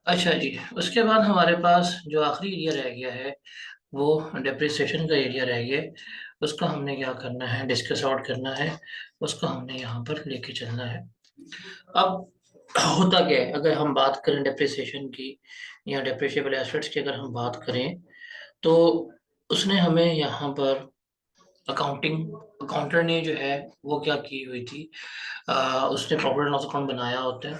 अच्छा जी। उसके बाद हमारे पास जो आखिरी एरिया रह गया है वो डेप्रिसिएशन का एरिया रह गया है। उसको हमने क्या करना है, डिस्कस आउट करना है। उसको हमने यहाँ पर लेके चलना है। अब होता क्या है, अगर हम बात करें डेप्रिसिएशन की या डेप्रिशिएबल एसेट्स की, अगर हम बात करें तो उसने हमें यहाँ पर अकाउंटिंग अकाउंटर ने जो है वो क्या की हुई थी, उसने प्रॉफिट एंड लॉस अकाउंट बनाया होता है।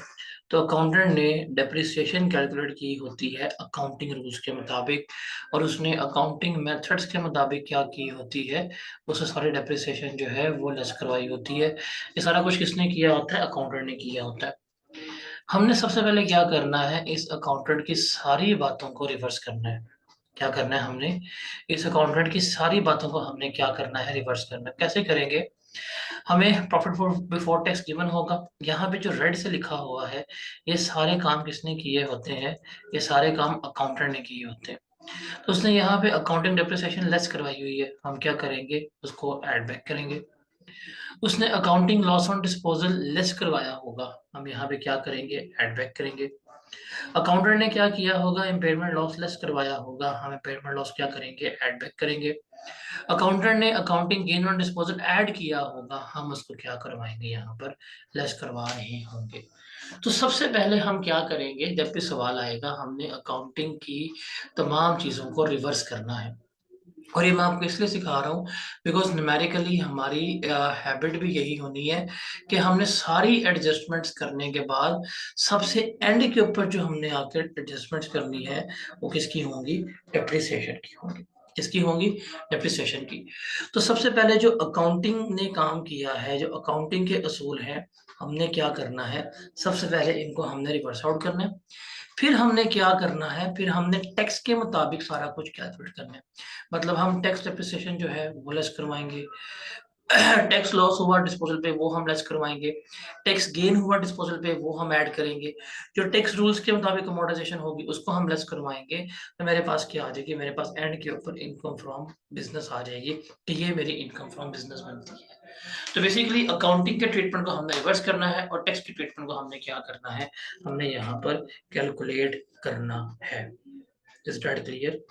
तो अकाउंटेंट ने डेप्रिसिएशन कैलकुलेट की होती है अकाउंटिंग रूल्स के मुताबिक, और उसने अकाउंटिंग मेथड्स के मुताबिक क्या की होती है, उससे सारी डेप्रिसिएशन जो है वो लेस करवाई होती है। ये सारा कुछ किसने किया होता है, अकाउंटेंट ने किया होता है। हमने सबसे पहले क्या करना है, इस अकाउंटेंट की सारी बातों को रिवर्स करना है। क्या करना है हमने, इस अकाउंटेंट की सारी बातों को हमने क्या करना है, रिवर्स करना है। कैसे करेंगे, हमें profit for before tax given होगा। यहाँ पे जो रेड से लिखा हुआ है, ये सारे काम किसने किए होते हैं, ये सारे काम अकाउंटेंट ने किए होते हैं। तो उसने यहाँ पे अकाउंटिंग डेप्रिसिएशन लेस करवाई हुई है, हम क्या करेंगे, उसको ऐड बैक करेंगे। उसने accounting loss on disposal less करवाया होगा, हम यहाँ पे क्या करेंगे, ऐड बैक करेंगे। अकाउंटेंट ने क्या किया होगा, इम्पेयरमेंट लॉस लेस करवाया होगा, हम इम्पेयरमेंट लॉस क्या करेंगे, ऐड बैक करेंगे। अकाउंटेंट ने accounting gain on disposal add किया होगा, हम उसको क्या करवाएंगे, यहाँ पर लेस करवा रहे होंगे। तो सबसे पहले हम क्या करेंगे, जब भी सवाल आएगा हमने अकाउंटिंग की तमाम चीज़ों को रिवर्स करना है। और ये मैं आपको इसलिए सिखा रहा हूँ बिकॉज न्यूमेरिकली हमारी हैबिट भी यही होनी है कि हमने सारी एडजस्टमेंट्स करने के बाद सबसे एंड के ऊपर जो हमने आकर एडजस्टमेंट्स करनी है वो किसकी होंगी, डेप्रिसिएशन की होंगी। किसकी होंगी, डेप्रिसिएशन की। तो सबसे पहले जो अकाउंटिंग ने काम किया है, जो अकाउंटिंग के असूल हैं, हमने क्या करना है, सबसे पहले इनको हमने रिवर्स आउट करना है। फिर हमने क्या करना है, फिर हमने टैक्स के मुताबिक सारा कुछ कैलकुलेट करना है। मतलब हम टैक्स डेप्रिसिएशन जो है वो लेस करवाएंगे, टैक्स लॉस हुआ डिस्पोजल पे वो हम लेस करवाएंगे, टैक्स गेन हुआ डिस्पोजल पे वो हम ऐड करेंगे, जो टैक्स रूल्स के मुताबिक अमोर्टाइजेशन होगी उसको हम लेस करवाएंगे। तो मेरे पास क्या आ जाएगी, मेरे पास एंड के ऊपर इनकम फ्रॉम बिजनेस आ जाएगी कि ये मेरी इनकम फ्रॉम बिजनेस बनती है। तो बेसिकली अकाउंटिंग के ट्रीटमेंट को हमने रिवर्स करना है और टैक्स के ट्रीटमेंट को हमने क्या करना है, हमने यहाँ पर कैलकुलेट करना है। Is that clear?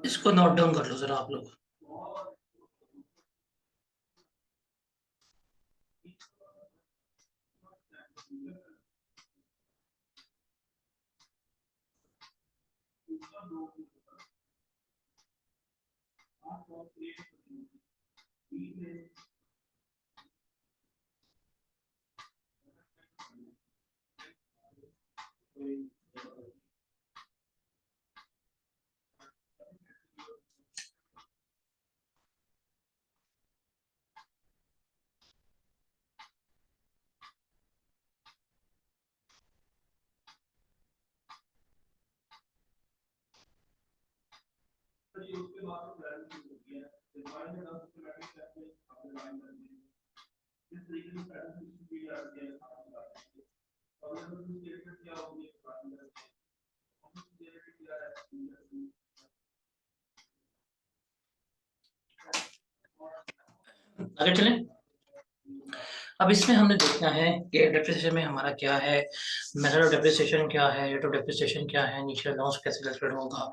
इसको नोट डाउन कर लो जरा आप लोग। आगे चलें। अब इसमें हमने देखना है कि डेप्रिसिएशन में हमारा क्या है, मेथड ऑफ डेप्रिसिएशन क्या है, रेट ऑफ डेप्रिसिएशन क्या है, इनिशियल लॉस कैसे कैलकुलेट होगा,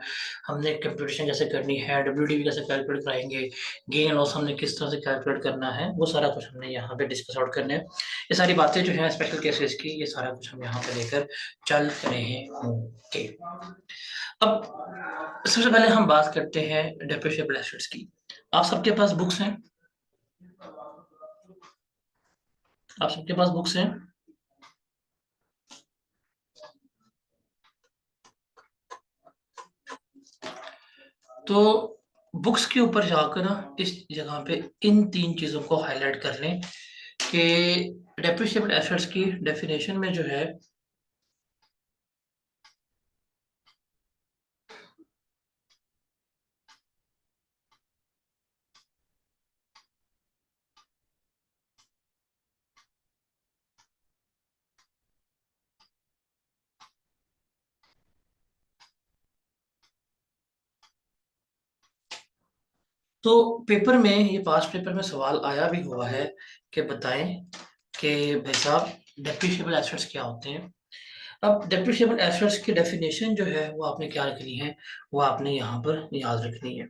हमने कैलकुलेशन कैसे करनी है, डब्ल्यूडीवी कैसे कैलकुलेट कराएंगे, गेन लॉस हमने किस तरह से कैलकुलेट करना है, वो सारा कुछ हमने यहाँ पे डिस्कस आउट करने हैं। ये सारी बातें जो है स्पेशल केसेस की, ये सारा कुछ हम यहाँ पे लेकर चल रहे होंगे। अब सबसे पहले हम बात करते हैं डेप्रिसिएबल एसेट्स की। आप सबके पास बुक्स हैं? आप सबके पास बुक्स हैं? तो बुक्स के ऊपर जाकर ना इस जगह पे इन तीन चीजों को हाईलाइट कर लें कि डेप्रिसिएबल एसेट्स की डेफिनेशन में जो है तो पेपर में, ये पास्ट पेपर में सवाल आया भी हुआ है कि बताएं कि भाई साहब डेप्रिसिएबल एसेट्स क्या होते हैं। अब डेप्रिसिएबल एसेट्स की डेफिनेशन जो है वो आपने क्या रखनी है, वो आपने यहाँ पर याद रखनी है।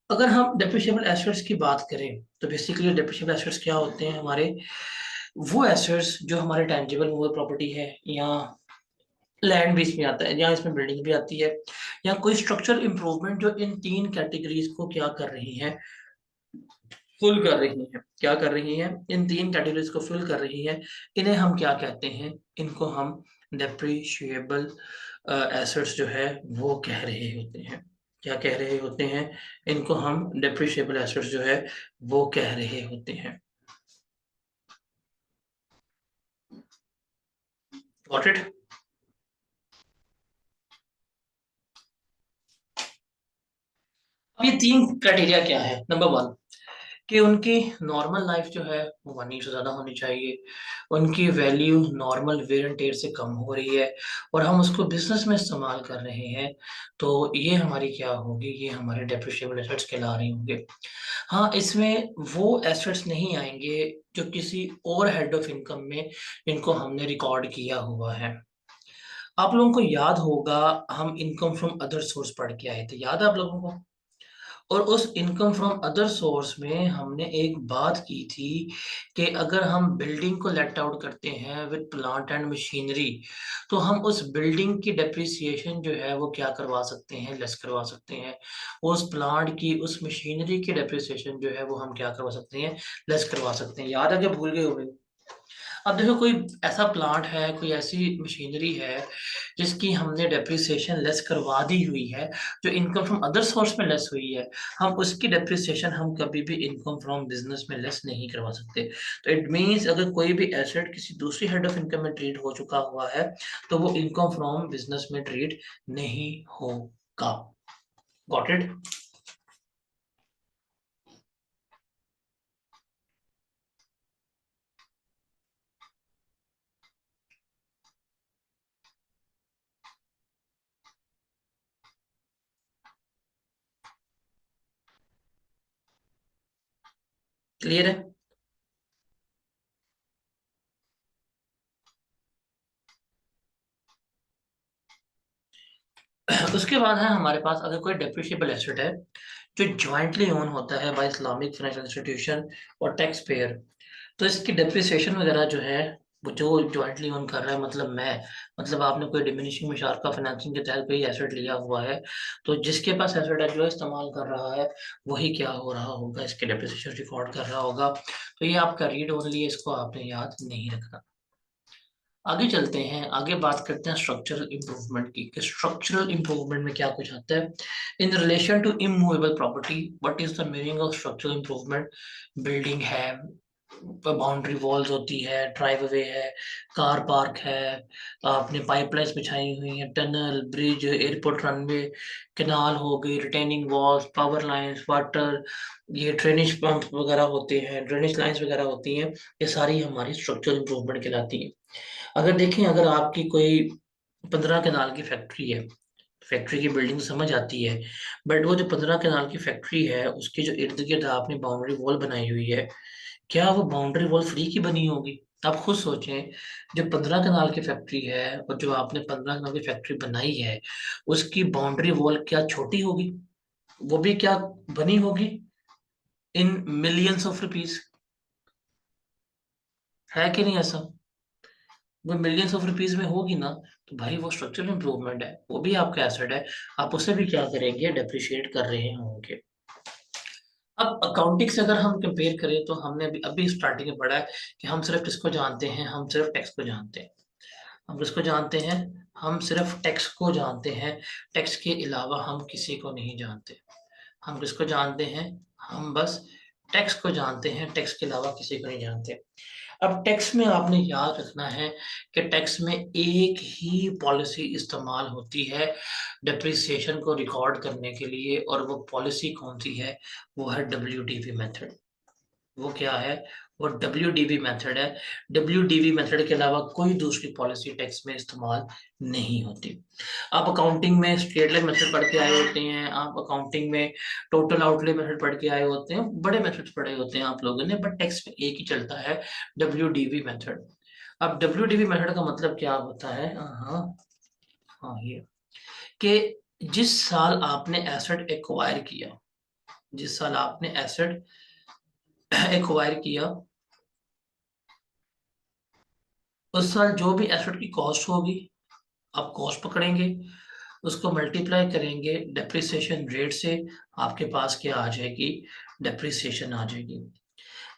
अगर हम डेप्रिसिएबल एसेट्स की बात करें तो बेसिकली डेप्रिसिएबल एसेट्स क्या होते हैं हमारे, वो एसेट्स जो हमारे टेंजिबल मूवेबल प्रॉपर्टी है, या लैंड भी इसमें आता है, या इसमें बिल्डिंग भी आती है, या कोई स्ट्रक्चरल इंप्रूवमेंट जो इन तीन कैटेगरीज को क्या कर रही है, फुल कर रही है। क्या कर रही है? इन तीन कैटेगरीज को फुल कर रही है। इन्हें हम क्या कहते हैं? इनको हम डेप्रिशिएबल एसेट्स जो है वो कह रहे होते हैं। क्या कह रहे होते हैं? इनको हम डेप्रिशिएबल एसेट्स जो है वो कह रहे होते हैं। Got it? अब ये तीन क्राइटेरिया क्या है? नंबर वन, कि उनकी नॉर्मल लाइफ जो है वो 1 ईयर से ज़्यादा होनी चाहिए, उनकी value normal wear and tear से कम हो रही है, और हम उसको बिजनेस में इस्तेमाल कर रहे हैं, तो ये हमारी क्या होगी? ये हमारे डेप्रिशिएबल एसेट्स कहला रही होंगे। हाँ, इसमें वो एसेट्स नहीं आएंगे जो किसी और हेड ऑफ इनकम में इनको हमने रिकॉर्ड किया हुआ है। आप लोगों को याद होगा, हम इनकम फ्रॉम अदर सोर्स पढ़ के आए थे, याद है आप लोगों को? और उस इनकम फ्रॉम अदर सोर्स में हमने एक बात की थी कि अगर हम बिल्डिंग को लेट आउट करते हैं विद प्लांट एंड मशीनरी, तो हम उस बिल्डिंग की डेप्रिसिएशन जो है वो क्या करवा सकते हैं? लेस करवा सकते हैं। उस प्लांट की, उस मशीनरी की डेप्रिसिएशन जो है वो हम क्या करवा सकते हैं? लेस करवा सकते हैं। याद है कि भूल गए हो? अब देखो, कोई ऐसा प्लांट है, कोई ऐसी मशीनरी है जिसकी हमने डेप्रिसिएशन लेस करवा दी हुई है, जो इनकम फ्रॉम अदर सोर्स में लेस हुई है, हम उसकी डेप्रिसिएशन हम कभी भी इनकम फ्रॉम बिजनेस में लेस नहीं करवा सकते। तो इट मींस अगर कोई भी एसेट किसी दूसरी हेड ऑफ इनकम में ट्रीट हो चुका हुआ है, तो वो इनकम फ्रॉम बिजनेस में ट्रीट नहीं होगा। Got it? क्लियर है? उसके बाद है हमारे पास, अगर कोई डेप्रिशिएबल एसेट है जो जॉइंटली ओन होता है बाय इस्लामिक फाइनेंशियल इंस्टीट्यूशन और टैक्स पेयर, तो इसकी डेप्रिसिएशन वगैरह जो है, वो जो जॉइंटली ओन कर रहा है, मतलब मैं, मतलब आपने कोई डिमिनिशिंग में का फाइनेंसिंग के तहत कोई एसेट लिया हुआ है, तो जिसके पास एसेट है जो इस्तेमाल कर रहा है, वही क्या हो रहा होगा? इसके डेप्रिसिएशन रिकॉर्ड कर रहा होगा। तो ये आपका रीड ओनली है, इसको आपने याद नहीं रखना। आगे चलते हैं, आगे बात करते हैं स्ट्रक्चरल इंप्रूवमेंट की, कि स्ट्रक्चरल इंप्रूवमेंट में क्या कुछ आता है। In relation to immovable property, what is the meaning of structural improvement? Building है, बाउंड्री वॉल्स होती है, ड्राइववे है, कार पार्क है, आपने पाइपलाइंस बिछाई हुई है, tunnel, bridge, airport runway, canal हो गई, retaining walls, power lines, water, ये ड्रेनेज पंप वगैरह होते हैं, ड्रेनेज लाइंस वगैरह होती हैं, ये सारी हमारी स्ट्रक्चरल इंप्रूवमेंट कहलाती है। अगर देखें, अगर आपकी कोई 15 कनाल की फैक्ट्री है, फैक्ट्री की बिल्डिंग समझ आती है, बट वो जो 15 कनाल की फैक्ट्री है, उसके जो इर्द गिर्द आपने बाउंड्री वॉल बनाई हुई है, क्या वो बाउंड्री वॉल फ्री की बनी होगी? आप खुद सोचें, जो 15 कनाल की फैक्ट्री है और जो आपने 15 कनाल की फैक्ट्री बनाई है, उसकी बाउंड्री वॉल क्या छोटी होगी? वो भी क्या बनी होगी इन मिलियंस ऑफ रुपीस? है कि नहीं ऐसा? वो मिलियंस ऑफ रुपीस में होगी ना, तो भाई वो स्ट्रक्चरल इंप्रूवमेंट है, वो भी आपका एसेट है। आप उसे भी क्या करेंगे, डेप्रिशिएट कर रहे होंगे। अब अकाउंटिंग से अगर हम कंपेयर करें तो हमने अभी अभी स्टार्टिंग में पढ़ा है कि हम सिर्फ किसको जानते हैं, हम सिर्फ टैक्स को जानते हैं। हम किसको जानते हैं? हम सिर्फ टैक्स को जानते हैं। टैक्स के अलावा हम किसी को नहीं जानते। हम किसको जानते हैं? हम बस टैक्स को जानते हैं, टैक्स के अलावा किसी को नहीं जानते। अब टैक्स में आपने याद रखना है कि टैक्स में एक ही पॉलिसी इस्तेमाल होती है डिप्रिसिएशन को रिकॉर्ड करने के लिए, और वो पॉलिसी कौन सी है? वो है WDV मेथड। वो क्या है? वो WDV मेथड है। WDV मेथड के अलावा कोई दूसरी पॉलिसी टैक्स में इस्तेमाल नहीं होती। आप अकाउंटिंग में स्ट्रेट लाइन मेथड पढ़ के आए होते हैं, आप अकाउंटिंग में टोटल आउटले मेथड पढ़ के आए होते हैं, बड़े मेथड्स पढ़े होते हैं आप लोगों ने, बट टैक्स में एक ही चलता है, WDV मेथड। अब WDV मेथड का मतलब क्या होता है? हाँ हाँ, ये कि जिस साल आपने एसेट एक्वायर किया, जिस साल आपने एसेट एक्वायर किया, उस साल जो भी एसेट की कॉस्ट होगी, आप कॉस्ट पकड़ेंगे, उसको मल्टीप्लाई करेंगे डेप्रिसिएशन रेट से, आपके पास क्या आ जाएगी? डेप्रिसिएशन आ जाएगी।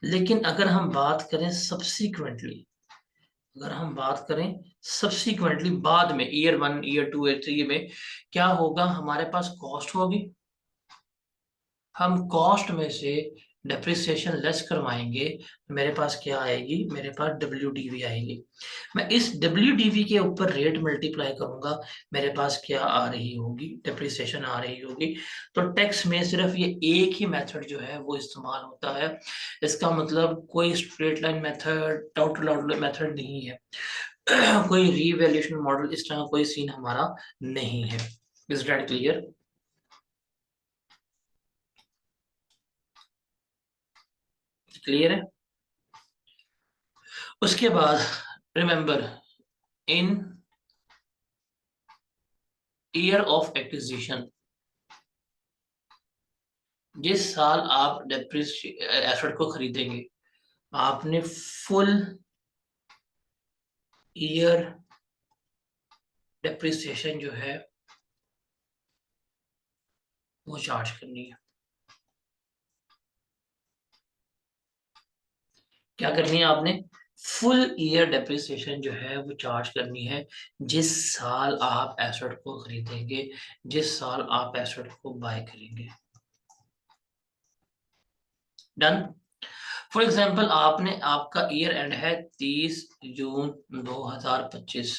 लेकिन अगर हम बात करें सब्सीक्वेंटली, अगर हम बात करें सब्सीक्वेंटली बाद में, ईयर 1, ईयर 2, ईयर 3 में क्या होगा? हमारे पास कॉस्ट होगी, हम कॉस्ट में से डेप्रिसिएशन लेस करवाएंगे, तो मेरे पास क्या आएगी? मेरे पास WDV आएगी। मैं इस WDV के ऊपर रेट मल्टीप्लाई करूंगा, मेरे पास क्या आ रही होगी? डेप्रिसिएशन आ रही होगी। तो टैक्स में सिर्फ ये एक ही मेथड जो है वो इस्तेमाल होता है। इसका मतलब कोई straight line method, total outlay method नहीं है। कोई रीवैल्यूएशन मॉडल, इस तरह कोई सीन हमारा नहीं है। Is that clear? क्लियर है? उसके बाद remember, in year of acquisition, जिस साल आप एसेट को खरीदेंगे, आपने फुल ईयर डेप्रिसिएशन जो है वो चार्ज करनी है। क्या करनी है आपने? फुल ईयर डेप्रिसिएशन जो है वो चार्ज करनी है, जिस साल आप एसेट को खरीदेंगे, जिस साल आप एसेट को बाय करेंगे। डन। फॉर एग्जाम्पल, आपने, आपका ईयर एंड है 30 जून 2025,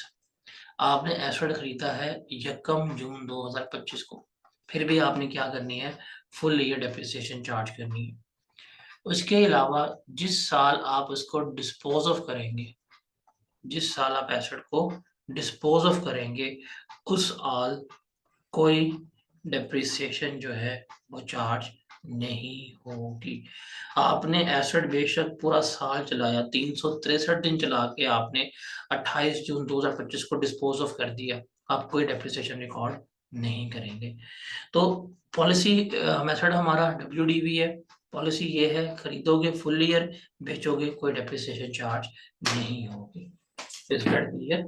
आपने एसेट खरीदा है 1 जून 2025 को, फिर भी आपने क्या करनी है? फुल ईयर डेप्रिसिएशन चार्ज करनी है। उसके अलावा जिस साल आप उसको डिस्पोज ऑफ करेंगे, जिस साल आप एसेट को डिस्पोज ऑफ करेंगे, उस साल कोई डेप्रिसिएशन जो है वो चार्ज नहीं होगी। आपने एसेट बेशक पूरा साल चलाया, 363 दिन चला के आपने 28 जून 2025 को डिस्पोज ऑफ कर दिया, आप कोई डेप्रिसिएशन रिकॉर्ड नहीं करेंगे। तो पॉलिसी मेथड हमारा WDV है। पॉलिसी ये है, खरीदोगे फुल ईयर, बेचोगे कोई डेप्रिसिएशन चार्ज नहीं होगी। इस क्लियर?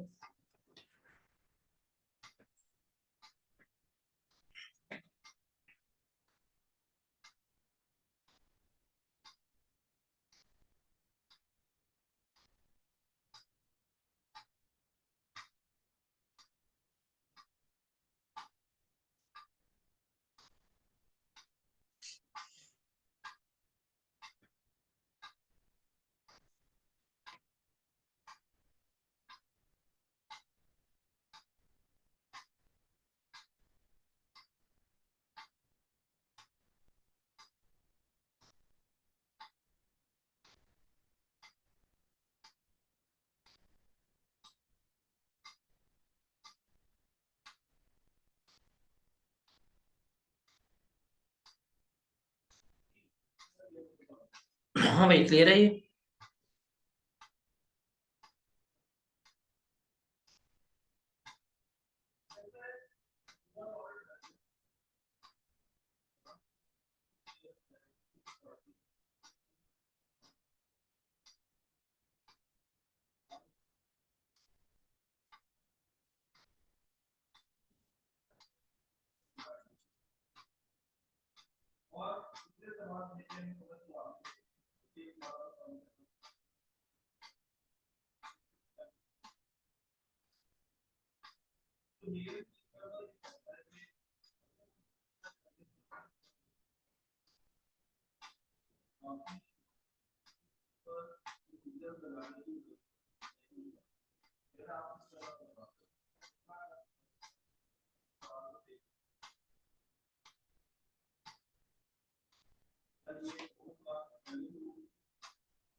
हाँ भाई, क्लियर है ये।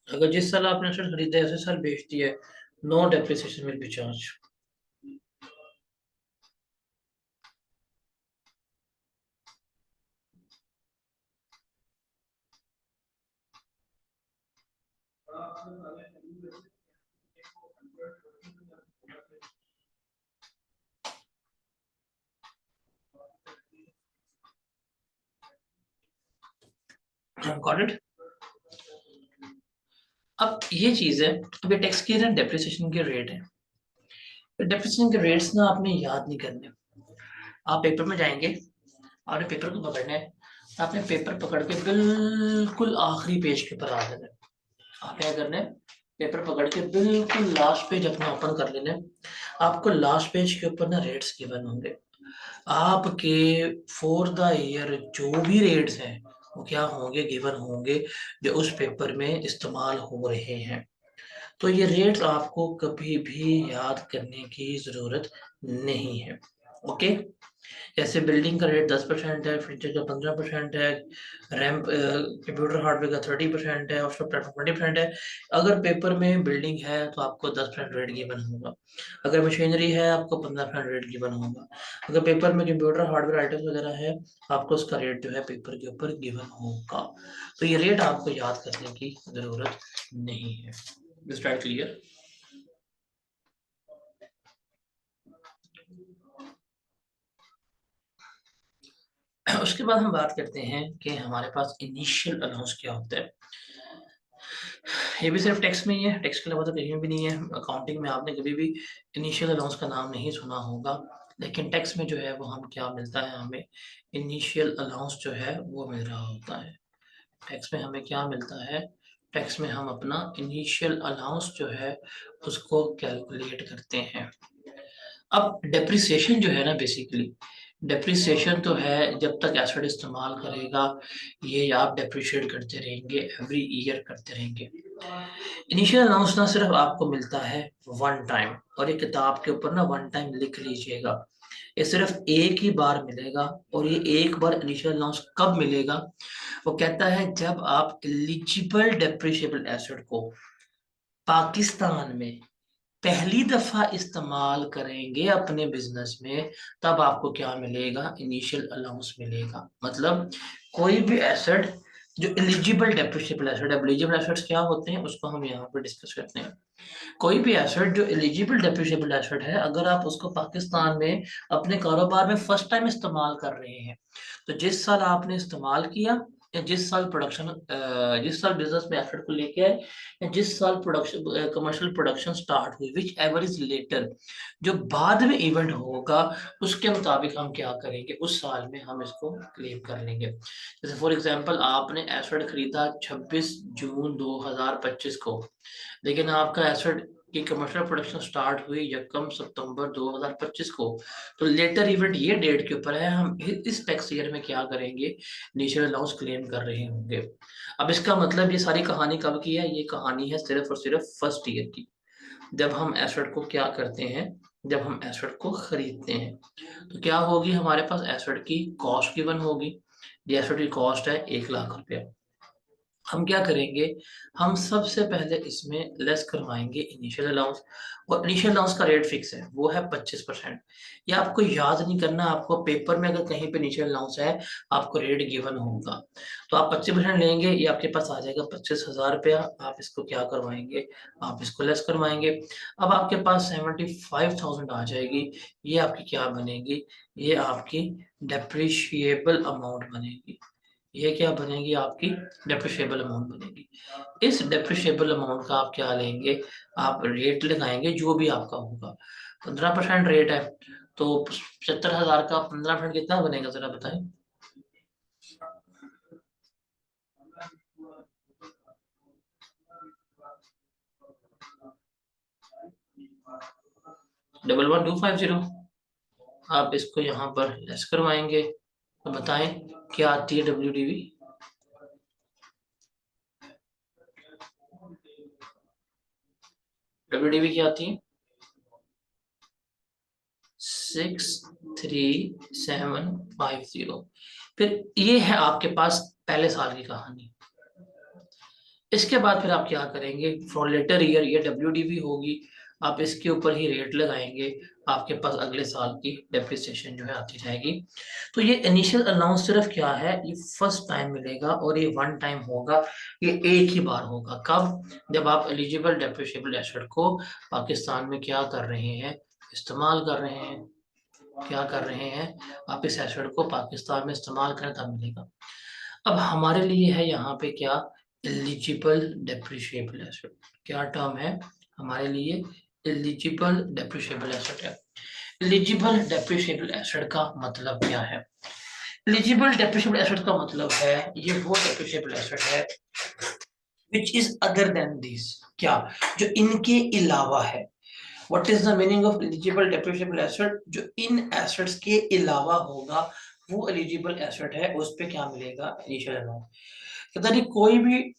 अगर जिस साल आपने एसेट खरीदा है उसी साल बेच दिया है, no depreciation will be charge. Got it. अब ये चीज है, अब ये टैक्स के ना डेप्रिसिएशन के रेट है। डेप्रिसिएशन के रेट्स ना आपने याद नहीं करने। आप पेपर में जाएंगे, आपने पेपर को पकड़ना है, आपने पेपर पकड़ के बिल्कुल आखिरी पेज के ऊपर आ जाना है। आप क्या करना है, पेपर पकड़ के बिल्कुल लास्ट पेज अपना ओपन कर लेना है। आपको लास्ट पेज के ऊपर ना रेट्स गिवन होंगे आपके फॉर द ईयर। जो भी रेट्स हैं वो क्या होंगे, गिवन होंगे, जो उस पेपर में इस्तेमाल हो रहे हैं। तो ये रेट्स आपको कभी भी याद करने की जरूरत नहीं है। ओके। जैसे बिल्डिंग का रेट 10% है, फर्नीचर का 15% है, रैम कंप्यूटर हार्डवेयर का 30% है और सॉफ्टवेयर का 20% है। अगर पेपर में बिल्डिंग है तो आपको 10% रेट गिवन होगा। अगर मशीनरी है आपको 15% रेट गिवन होगा। अगर पेपर में कंप्यूटर हार्डवेयर आइटम्स वगैरह है, आपको उसका रेट जो है पेपर के ऊपर गिवन होगा। तो ये रेट आपको याद करने की जरूरत नहीं है। क्लियर। उसके बाद हम बात करते हैं कि हमारे पास इनिशियल अलाउंस क्या होता है। ये भी सिर्फ टैक्स में ही है, टैक्स के अलावा तो कहीं भी नहीं है। अकाउंटिंग में आपने कभी भी इनिशियल अलाउंस का नाम नहीं सुना होगा, लेकिन टैक्स में जो है वो हम क्या मिलता है, हमें इनिशियल अलाउंस जो है वो मिल रहा होता है। टैक्स में हमें क्या मिलता है, टैक्स में हम अपना इनिशियल अलाउंस जो है उसको कैलकुलेट करते हैं। अब डेप्रिसिएशन जो है ना, बेसिकली डेप्रिसिएशन तो है जब तक एसेट इस्तेमाल करेगा, ये आप डेप्रिशिएट करते रहेंगे, एवरी ईयर करते रहेंगे। इनिशियल अलाउंस ना सिर्फ आपको मिलता है वन टाइम, और ये किताब के ऊपर ना वन टाइम लिख लीजिएगा, ये सिर्फ एक ही बार मिलेगा। और ये एक बार इनिशियल अलाउंस कब मिलेगा, वो कहता है जब आप एलिजिबल डेप्रिशिएबल एसेट को पाकिस्तान में पहली दफा इस्तेमाल करेंगे अपने बिजनेस में, तब आपको क्या मिलेगा, इनिशियल अलाउंस मिलेगा। मतलब कोई भी एसेट जो eligible depreciable asset, eligible assets क्या होते हैं उसको हम यहाँ पे डिस्कस करते हैं। कोई भी एसेट जो एलिजिबल डेप्रिशिएबल एसेट है, अगर आप उसको पाकिस्तान में अपने कारोबार में फर्स्ट टाइम इस्तेमाल कर रहे हैं, तो जिस साल आपने इस्तेमाल किया, या जिस साल प्रोडक्शन, जिस साल बिजनेस में एसेट को लेके आए, या जिस साल प्रोडक्शन कमर्शियल प्रोडक्शन स्टार्ट हुई, विच एवर इज लेटर, जो बाद में इवेंट होगा, उसके मुताबिक हम क्या करेंगे, उस साल में हम इसको क्लेम कर लेंगे। जैसे फॉर एग्जांपल आपने एसेट खरीदा 26 जून 2025 को, लेकिन आपका एसेट की कमर्शियल प्रोडक्शन स्टार्ट हुई 1 सितंबर 2025 को, तो लेटर इवेंट ये डेट के ऊपर है, हम इस टैक्स ईयर में क्या करेंगे, इनिशियल अलाउंस क्लेम कर रहे होंगे। अब इसका मतलब ये सारी कहानी कब की है, ये कहानी है सिर्फ और सिर्फ फर्स्ट ईयर की, जब हम एसेट को क्या करते हैं, जब हम एसेट को खरीदते हैं। तो क्या होगी, हमारे पास एसेट की कॉस्ट गिवन होगी। ये एसेट की कॉस्ट है 1 लाख रुपया। हम क्या करेंगे, हम सबसे पहले इसमें लेस करवाएंगे इनिशियल अलाउंस। और इनिशियल अलाउंस का रेट फिक्स है, वो है 25%। ये आपको याद नहीं करना, आपको पेपर में अगर कहीं पे इनिशियल अलाउंस है आपको रेट गिवन होगा। तो आप 25% लेंगे, ये आपके पास आ जाएगा 25,000 रुपया। आप इसको क्या करवाएंगे, आप इसको लेस करवाएंगे। अब आपके पास 75,000 आ जाएगी। ये आपकी क्या बनेगी, ये आपकी डेप्रिशिएबल अमाउंट बनेगी। ये क्या बनेगी, आपकी डेप्रिशिएबल अमाउंट बनेगी। इस डेप्रिशिएबल अमाउंट का आप क्या लेंगे, आप रेट लगाएंगे जो भी आपका होगा। 15% रेट है, तो 75,000 का 15% कितना बनेगा जरा बताएं। डबल 1250। आप इसको यहाँ पर लेस करवाएंगे, तो बताएं क्या आती है WDV। WDV क्या आती है, 63750। फिर ये है आपके पास पहले साल की कहानी। इसके बाद फिर आप क्या करेंगे, फॉर लेटर ईयर ये WDV होगी, आप इसके ऊपर ही रेट लगाएंगे। आपके पास अगले साल की डेप्रिसिएशन जो है आती जाएगी। तो ये इनिशियल अलाउंस सिर्फ क्या है, ये फर्स्ट टाइम मिलेगा और ये वन टाइम होगा। ये एक ही बार होगा, कब, जब आप एलिजिबल डेप्रिशिएबल एसेट को पाकिस्तान में क्या कर रहे हैं, इस्तेमाल कर रहे हैं। क्या कर रहे हैं, आप इस एसेट को पाकिस्तान में इस्तेमाल करें तब मिलेगा। अब हमारे लिए है यहाँ पे क्या, एलिजिबल डेप्रिशिएबल एसेट। क्या टर्म है हमारे लिए, एलिजिबल डेप्रिशिएबल एसेट है। एलिजिबल डेप्रिशिएबल एसेट का मतलब क्या है, एलिजिबल डेप्रिशिएबल एसेट का मतलब है ये वो डेप्रिशिएबल एसेट है which is other than this, क्या, जो इनके अलावा है। What is the meaning of eligible depreciable asset, जो इन एसेट्स के अलावा होगा वो एलिजिबल एसेट है, उस पे क्या मिलेगा, इनिशियल अमाउंट। कहता नहीं कोई भी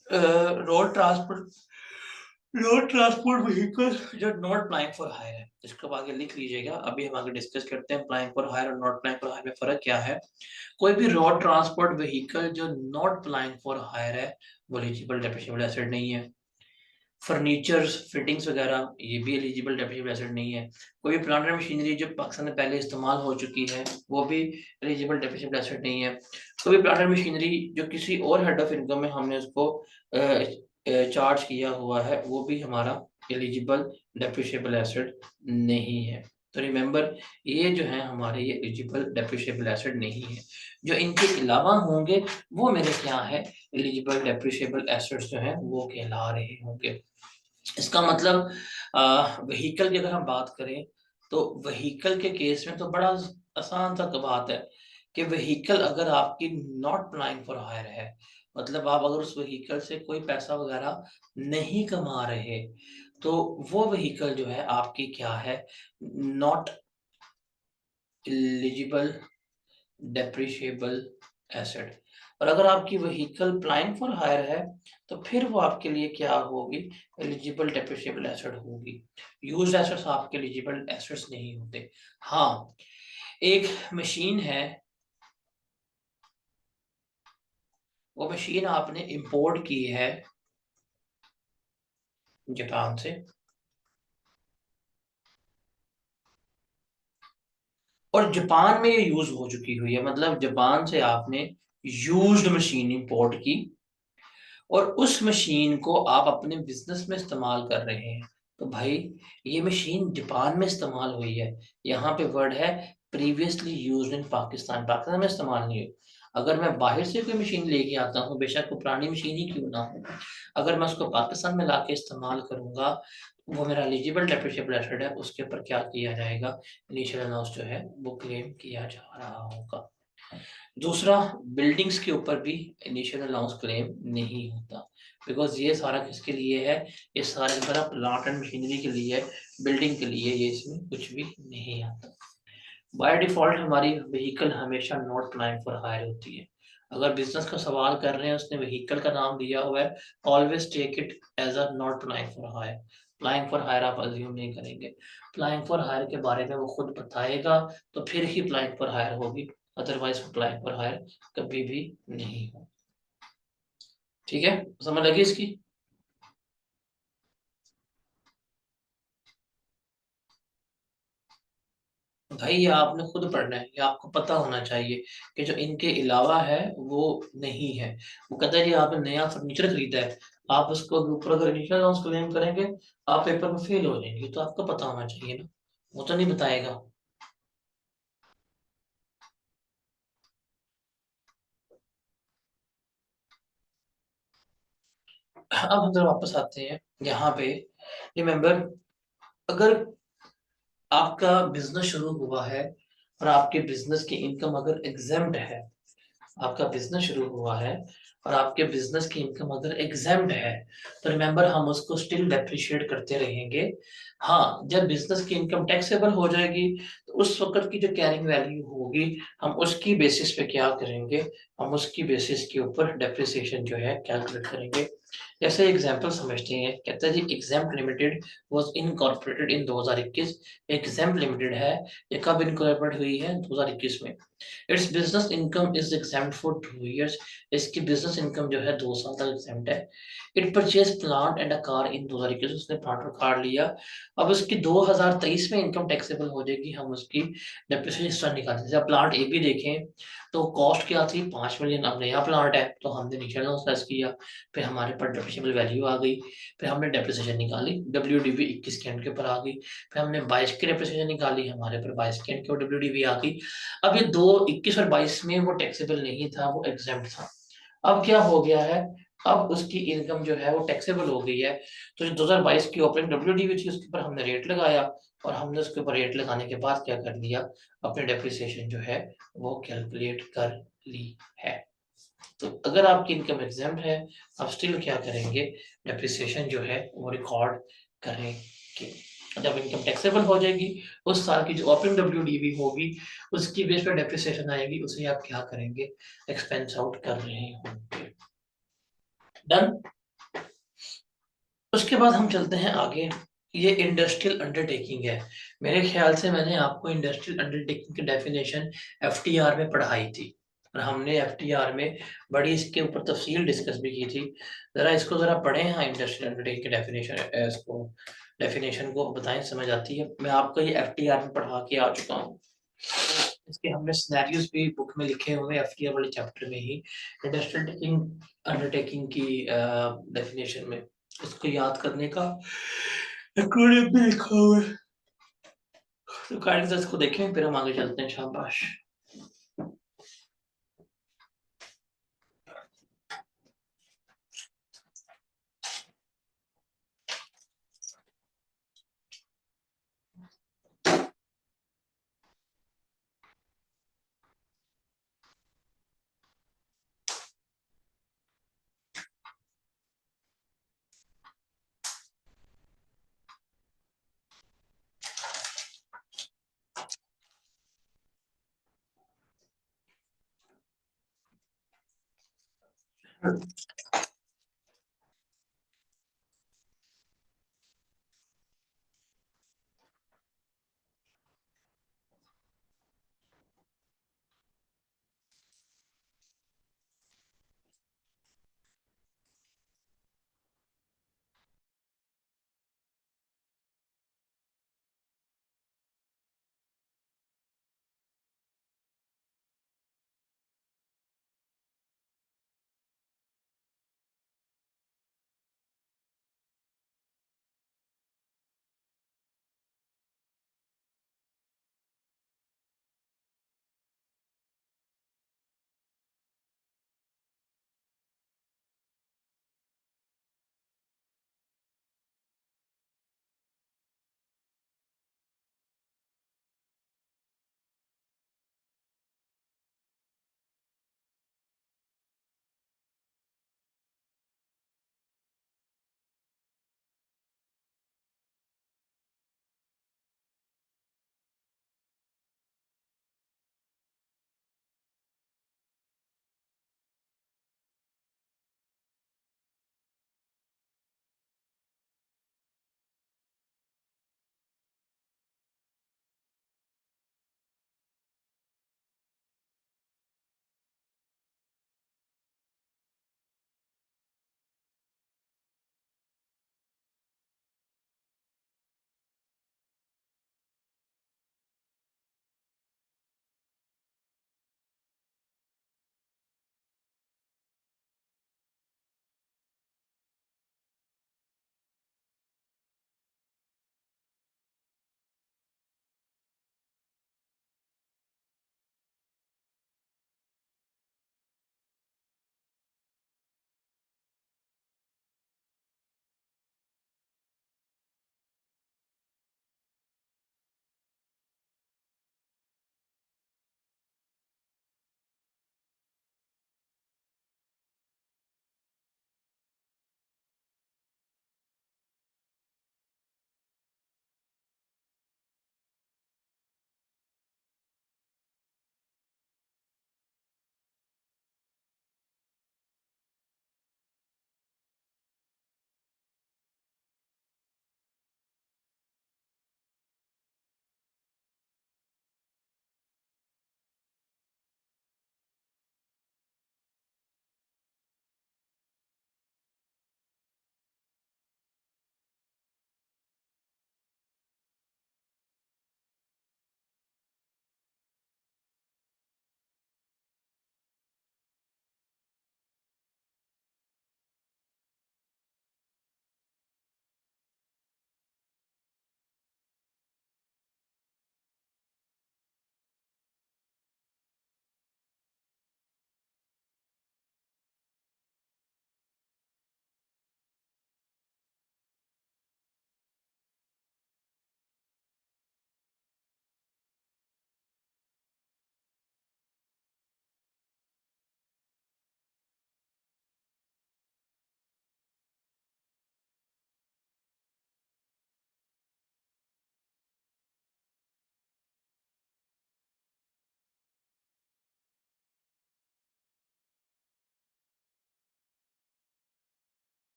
रोड ट्रांसपोर्ट व्हीकल जो नॉट अप्लाइंग फॉर हायर है, इसको आगे लिख लीजिएगा। अभी हम आगे डिस्कस करते हैं अप्लाइंग फॉर हायर और नॉट अप्लाइंग फॉर हायर में फर्क क्या है। कोई भी रोड ट्रांसपोर्ट व्हीकल जो नॉट अप्लाइंग फॉर हायर है वो एलिजिबल डेप्रिशिएबल एसेट नहीं है। फर्नीचर्स फिटिंग्स वगैरह ये भी एलिजिबल डेप्रिशिएबल एसेट नहीं है। कोई भी प्लांट एंड मशीनरी जो पाकिस्तान में पहले इस्तेमाल हो चुकी है वो भी एलिजिबल डेप्रिशिएबल एसेट नहीं है। कोई भी प्लांट एंड मशीनरी जो किसी और हेड ऑफ इनकम में हमने उसको चार्ज किया हुआ है वो भी हमारा एलिजिबल डेप्रिशिएबल एसेट नहीं है। तो रिमेंबर, ये जो है हमारे ये एलिजिबल डेप्रिशिएबल एसेट नहीं है। जो इनके अलावा होंगे वो मेरे क्या है, एलिजिबल डेप्रिशिएबल एसेट्स जो हैं वो कहला रहे होंगे। इसका मतलब व्हीकल की अगर हम बात करें तो व्हीकल के केस में तो बड़ा आसान सा बात है कि व्हीकल अगर आपकी नॉट अप्लाइंग फॉर हायर है, मतलब आप अगर उस व्हीकल से कोई पैसा वगैरह नहीं कमा रहे, तो वो व्हीकल जो है आपकी क्या है, नॉट एलिजिबल डेप्रिशिएबल एसेट। और अगर आपकी व्हीकल अप्लाइंग फॉर हायर है तो फिर वो आपके लिए क्या होगी, एलिजिबल डेप्रिशिएबल एसेट होगी। यूज्ड एसेट्स आपके एलिजिबल एसेट्स नहीं होते। हाँ, एक मशीन है, वो मशीन आपने इंपोर्ट की है जापान से, और जापान में ये यूज हो चुकी हुई है, मतलब जापान से आपने यूज्ड मशीन इंपोर्ट की और उस मशीन को आप अपने बिजनेस में इस्तेमाल कर रहे हैं। तो भाई ये मशीन जापान में इस्तेमाल हुई है, यहाँ पे वर्ड है previously used in Pakistan, Pakistan में इस्तेमाल नहीं हुई। अगर मैं बाहर से कोई मशीन लेके आता हूँ, बेशक वो पुरानी मशीन ही क्यों ना हो, अगर मैं उसको पाकिस्तान में लाके इस्तेमाल करूंगा, वो मेरा एलिजिबल डेप्रिशिएबल एसेट है, उसके ऊपर क्या किया जाएगा, इनिशियल अलाउंस जो है वो क्लेम किया जा रहा होगा। दूसरा, बिल्डिंग्स के ऊपर भी इनिशियल अलाउंस क्लेम नहीं होता, बिकॉज ये सारा किसके लिए है, ये सारा तरह प्लांट एंड मशीनरी के लिए है, बिल्डिंग के लिए ये इसमें कुछ भी नहीं आता। बाय डिफॉल्ट हमारी व्हीकल हमेशा नॉट अप्लाइंग फॉर हायर होती है। अगर बिजनेस का सवाल कर रहे हैं, उसने व्हीकल का नाम दिया हुआ है, always take it as a not applying for hire. Applying for hire आप अज्यूम नहीं करेंगे, अप्लाइंग फॉर हायर के बारे में वो खुद बताएगा तो फिर ही अप्लाइंग फॉर हायर होगी, अदरवाइज अप्लाइंग फॉर हायर कभी भी नहीं हो। ठीक है, समझ लगी इसकी? भाई ये आपने खुद पढ़ना है, ये आपको पता होना चाहिए कि जो इनके अलावा है वो नहीं है। वो कहता है कि आपने नया फर्नीचर खरीदा है, आप उसको ऊपर अगर इनिशियल लॉस क्लेम करेंगे, आप पेपर में फेल हो जाएंगे। तो आपको पता होना चाहिए ना, वो तो नहीं बताएगा। अब हम जरा वापस आते हैं यहाँ पे। रिमेम्बर, अगर आपका बिजनेस शुरू हुआ है और आपके बिजनेस की इनकम अगर एग्जेम्प्ट है, आपका बिजनेस शुरू हुआ है और आपके बिजनेस की इनकम अगर एग्जेम्प्ट है, तो रिमेंबर हम उसको स्टिल डेप्रिशिएट करते रहेंगे। हाँ, जब बिजनेस की इनकम टैक्सेबल हो जाएगी, तो उस वक्त की जो कैरिंग वैल्यू होगी, हम उसकी बेसिस पे क्या करेंगे, हम उसकी बेसिस के ऊपर डेप्रिसिएशन जो है कैलकुलेट करेंगे। जैसे एग्जांपल समझते हैं, कहता है G exempt limited was incorporated in 2021। Exempt limited है, ये कब इनकॉर्पोरेट हुई है? 2021 में। Its business income is exempt for 2 years। इसकी बिजनेस इनकम जो है 2 साल तक एग्जाम्प्ट है। It purchase plant and a car in 2021, उसने प्लांट और कार लिया। अब उसकी 2023 में इनकम टैक्सेबल हो जाएगी, हम उसकी डेप्रिसिएशन हिस्सा निकालते हैं। जब प्लांट ए भी देखें तो कॉस्ट क्या थी, 5 मिलियन। अब नया प्लांट है तो हमने इनिशियल लॉस किया, फिर हमारे पास डेप्रिसिएबल वैल्यू आ गई, फिर हमने डेप्रिसिएशन निकाली, WDV 21 के एंड के ऊपर आ गई। फिर हमने 22 की डेप्रिसिएशन निकाली, हमारे पर 22 के एंड के ऊपर WDV आ गई। अब ये दो 21 और 22 में वो टैक्सेबल नहीं था, वो एग्जेम्प्ट था। अब क्या हो गया है, अब उसकी इनकम जो है वो टैक्सेबल हो गई है। तो जो 2022 की ओपनिंग WDV थी, उसके ऊपर हमने रेट लगाया, और हमने उसके ऊपर रेट लगाने के बाद क्या कर लिया, अपने डेप्रिसिएशन जो है वो कैलकुलेट कर ली है। तो अगर आपकी इनकम एग्जाम है, आप स्टिल क्या करेंगे, डेप्रिसिएशन जो है वो रिकॉर्ड करेंगे। जब इनकम टैक्सेबल हो जाएगी, उस साल की जो ओपनिंग WDV होगी, उसकी बेस पर डेप्रिसिएशन आएगी, उसे आप क्या करेंगे, एक्सपेंस आउट कर रहे होंगे। डन। उसके बाद हम चलते हैं आगे। ये इंडस्ट्रियल अंडरटेकिंग है। मेरे ख्याल से मैंने आपको इंडस्ट्रियल अंडरटेकिंग की डेफिनेशन FTR में पढ़ाई थी, और हमने FTR में बड़ी इसके ऊपर तफसील डिस्कस भी की थी। जरा इसको जरा पढ़ें। हाँ, इंडस्ट्रियल अंडरटेकिंग की डेफिनेशन, इसको डेफिनेशन को बताएं, समझ आती है? मैं आपको ये FTR में पढ़ा के आ चुका हूँ। इसके हमने सिनेरियोज भी बुक में लिखे हुए हैं, FTR वाले चैप्टर में ही, इंडस्ट्रियल अंडरटेकिंग की डेफिनेशन में। इसको याद करने का एक्रोनिम भी लिखा हुआ है। तो काइंडली से इसको देखें, फिर हम आगे चलते हैं। शाबाश।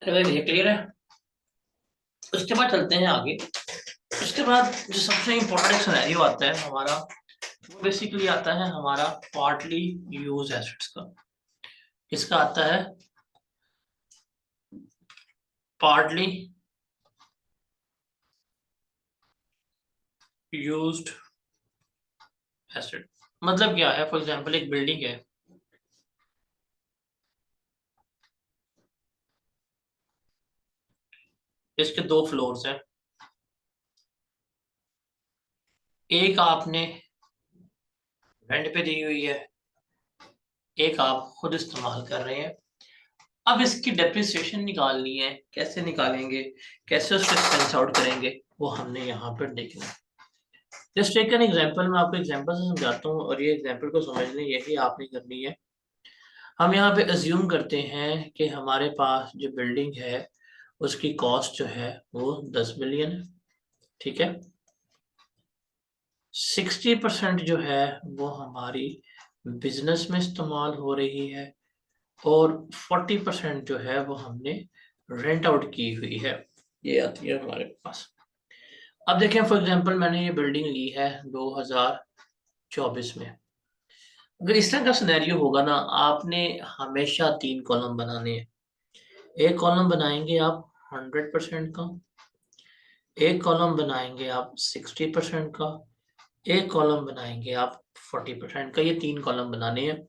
ये क्लियर है। उसके बाद चलते हैं आगे। उसके बाद जो सबसे इम्पोर्टेंट सिनेरियो आता है हमारा, वो बेसिकली आता है हमारा पार्टली यूज एसेट्स का। किसका आता है? Partly used asset. मतलब क्या है? फॉर एग्जांपल एक बिल्डिंग है, इसके 2 फ्लोर्स हैं। एक आपने रेंट पे दी हुई है, एक आप खुद इस्तेमाल कर रहे हैं। अब इसकी डेप्रिसिएशन निकालनी है। कैसे निकालेंगे, कैसे उसको एक्सपेंस आउट करेंगे, वो हमने यहाँ पर देखना है। Just take an example. मैं आपको एग्जांपल से समझाता हूँ और ये एग्जांपल को समझने यही आपने करनी है। हम यहाँ पे अज्यूम करते हैं कि हमारे पास जो बिल्डिंग है उसकी कॉस्ट जो है वो 10 मिलियन है। ठीक है। 60% जो है वो हमारी बिजनेस में इस्तेमाल हो रही है और 40% जो है वो हमने रेंट आउट की हुई है। ये आती है हमारे पास। अब देखें, फॉर एग्जांपल मैंने ये बिल्डिंग ली है 2024 में। अगर इस तरह का सिनेरियो होगा ना, आपने हमेशा 3 कॉलम बनाने हैं। एक कॉलम बनाएंगे आप 100% का, एक कॉलम बनाएंगे आप 60% का, एक कॉलम बनाएंगे आप 40% का। ये 3 कॉलम बनाने हैं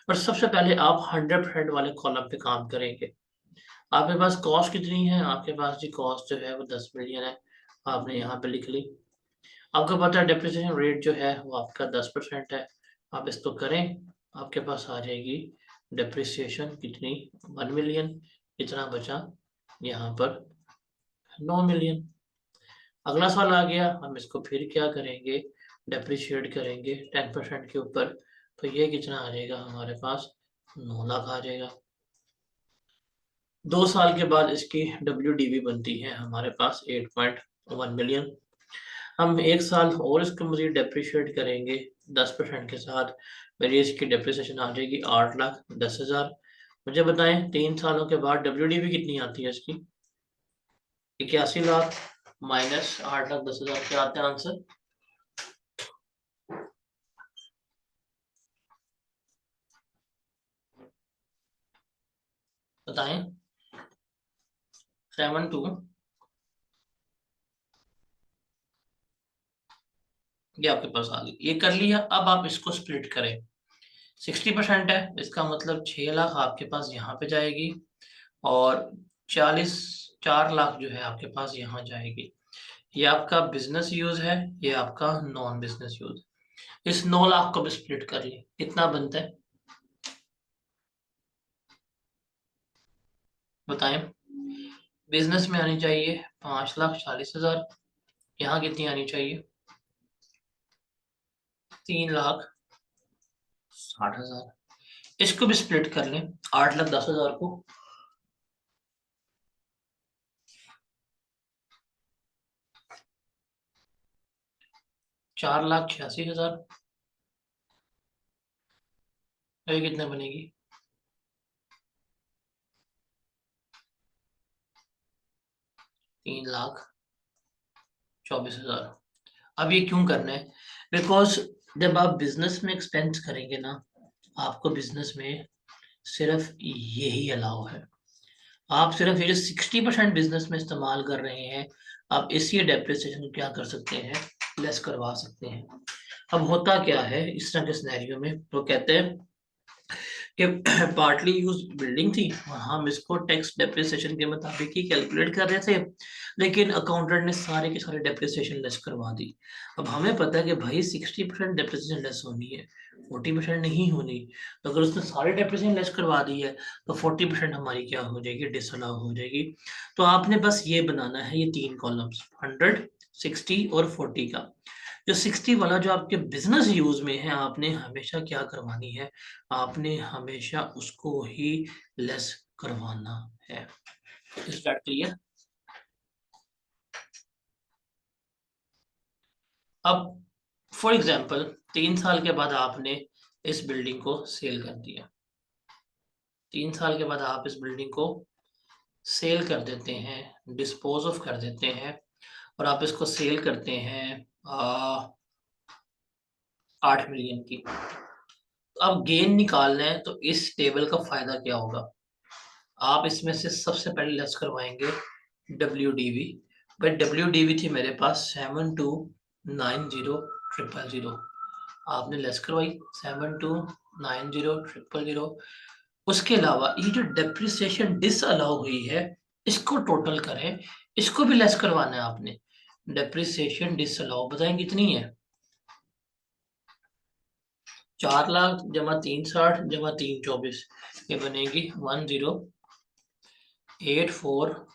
और सबसे पहले आप 100% वाले कॉलम पे काम करेंगे। आपके पास कॉस्ट कितनी है? आपके पास जी कॉस्ट जो है वो 10 मिलियन है। आपने यहाँ पे लिख ली। आपको पता है डेप्रिसिएशन रेट जो है वो आपका 10% है। आप इसको करें, आपके पास आ जाएगी डेप्रिसिएशन कितनी? 1 मिलियन। इतना बचा यहाँ पर 9 मिलियन। अगला सवाल आ गया, हम इसको फिर क्या करेंगे? डेप्रिशिएट करेंगे 10% के ऊपर। तो ये कितना आ जाएगा हमारे पास? 9 लाख आ जाएगा। 2 साल के बाद इसकी WDV बनती है हमारे पास 8.1 मिलियन। हम 1 साल और इसको मजीद डेप्रिशिएट करेंगे 10% के साथ। मेरी इसकी डेप्रिसिएशन आ जाएगी 8,10,000। मुझे बताएं 3 सालों के बाद WDV कितनी आती है इसकी? 81 लाख माइनस 8,10,000। क्या आता है आंसर? बताएं। 7 2। ये आपके पास आ गई। ये कर लिया। अब आप इसको स्प्लिट करें। 60% है, इसका मतलब 6 लाख आपके पास यहाँ पे जाएगी और 4 लाख जो है आपके पास यहाँ जाएगी। ये आपका बिजनेस यूज है, ये आपका नॉन बिजनेस यूज। इस 9 लाख को भी स्प्लिट कर लिए, कितना बनता है बताएं। बिजनेस में आनी चाहिए 5,40,000। यहाँ कितनी आनी चाहिए? 3,60,000। इसको भी स्प्लिट कर लें 8,10,000 को। 4,86,000। ये कितने बनेगी? 3,24,000। अब ये क्यों करना है? बिकॉज जब आप बिजनेस में एक्सपेंस करेंगे ना, आपको बिजनेस में सिर्फ यही अलाउ है। आप सिर्फ ये जो 60% बिजनेस में इस्तेमाल कर रहे हैं, आप इसी डेप्रिसिएशन को क्या कर सकते हैं? लेस करवा सकते हैं। अब होता क्या है इस तरह के सिनेरियो में? तो कहते हैं कि पार्टली यूज बिल्डिंग थी, हम इसको टैक्स डेप्रिसिएशन के मुताबिक ही कैलकुलेट कर रहे थे, लेकिन अकाउंटेंट ने सारे के सारे डेप्रिसिएशन लेस करवा दी। अब हमें पता है कि भाई 60% डेप्रिसिएशन लेस होनी है, 40% नहीं होनी। तो अगर उसने सारे डेप्रिसिएशन लेस करवा दी है तो 40% हमारी क्या हो जाएगी? डिसअलाउ हो जाएगी। तो आपने बस ये बनाना है, ये 3 कॉलम्स 100, 60 और 40 का। जो 60 वाला जो आपके बिजनेस यूज में है, आपने हमेशा क्या करवानी है? आपने हमेशा उसको ही लेस करवाना है। Is that clear? अब फॉर एग्जांपल 3 साल के बाद आपने इस बिल्डिंग को सेल कर दिया। 3 साल के बाद आप इस बिल्डिंग को सेल कर देते हैं, डिस्पोज ऑफ कर देते हैं, और आप इसको सेल करते हैं 8 मिलियन की। तो अब गेन निकालना है, तो इस टेबल का फायदा क्या होगा? आप इसमें से सबसे पहले लेस करवाएंगे WDV। भाई WDV थी मेरे पास 7290,000। आपने लेस करवाई 7290,000। उसके अलावा ये जो डेप्रिसिएशन डिसअलाउ हुई है, इसको टोटल करें, इसको भी लेस करवाना है आपने। डेप्रिसिएशन डिसअलाउ बताएं कितनी है? 4 लाख जमा 360 जमा 324, ये बनेगी 10,84,000।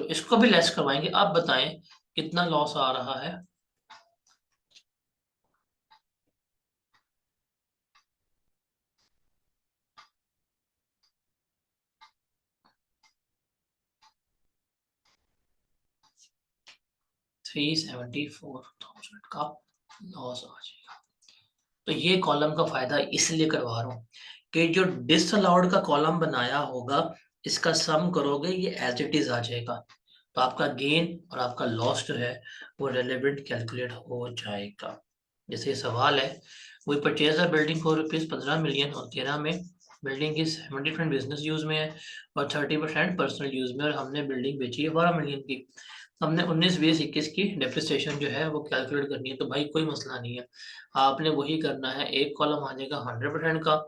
इसको भी लेस करवाएंगे। आप बताएं कितना लॉस आ रहा है? $374,000 का लॉस आ जाएगा। तो ये कॉलम का फायदा इसलिए करवा रहा हूँ कि जो डिसअलाउड का कॉलम बनाया होगा, इसका सम करोगे ये एज इट इज आ जाएगा। तो आपका गेन और आपका लॉस जो है वो रेलेवेंट कैलकुलेट हो जाएगा। जैसे ये सवाल है, we purchase a building for ₹15 million, और 13 में बिल्डिंग की 70% बिजनेस यूज में है और 30% पर्सनल यूज में, और हमने बिल्डिंग बेची है 12 मिलियन की। हमने 19, 20, 21 की डेप्रिसिएशन जो है वो कैलकुलेट करनी है। तो भाई कोई मसला नहीं है, आपने वही करना है। एक कॉलम आ जाएगा 100% का,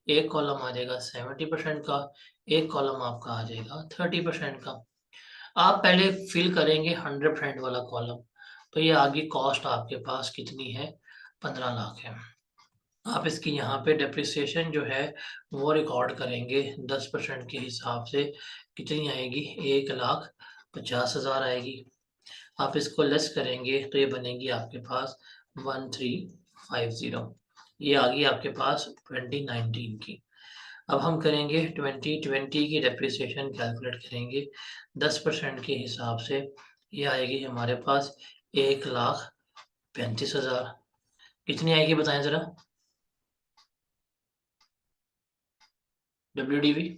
एक कॉलम आ जाएगा 70% का, एक कॉलम आपका आ जाएगा 30% का। आप पहले फिल करेंगे 100% वाला कॉलम। तो ये आगे कॉस्ट आपके पास कितनी है? 15 लाख है। आप इसकी यहाँ पे डेप्रिसिएशन जो है वो रिकॉर्ड करेंगे 10% के हिसाब से। कितनी आएगी? 1,50,000 आएगी। आप इसको लेस करेंगे तो ये बनेगी आपके पास 1350। ये आ गई आपके पास 2019 की। अब हम करेंगे 2020 की डेप्रिसिएशन कैलकुलेट करेंगे 10% के हिसाब से। ये आएगी हमारे पास 1,35,000। कितनी आएगी बताएं जरा? WDV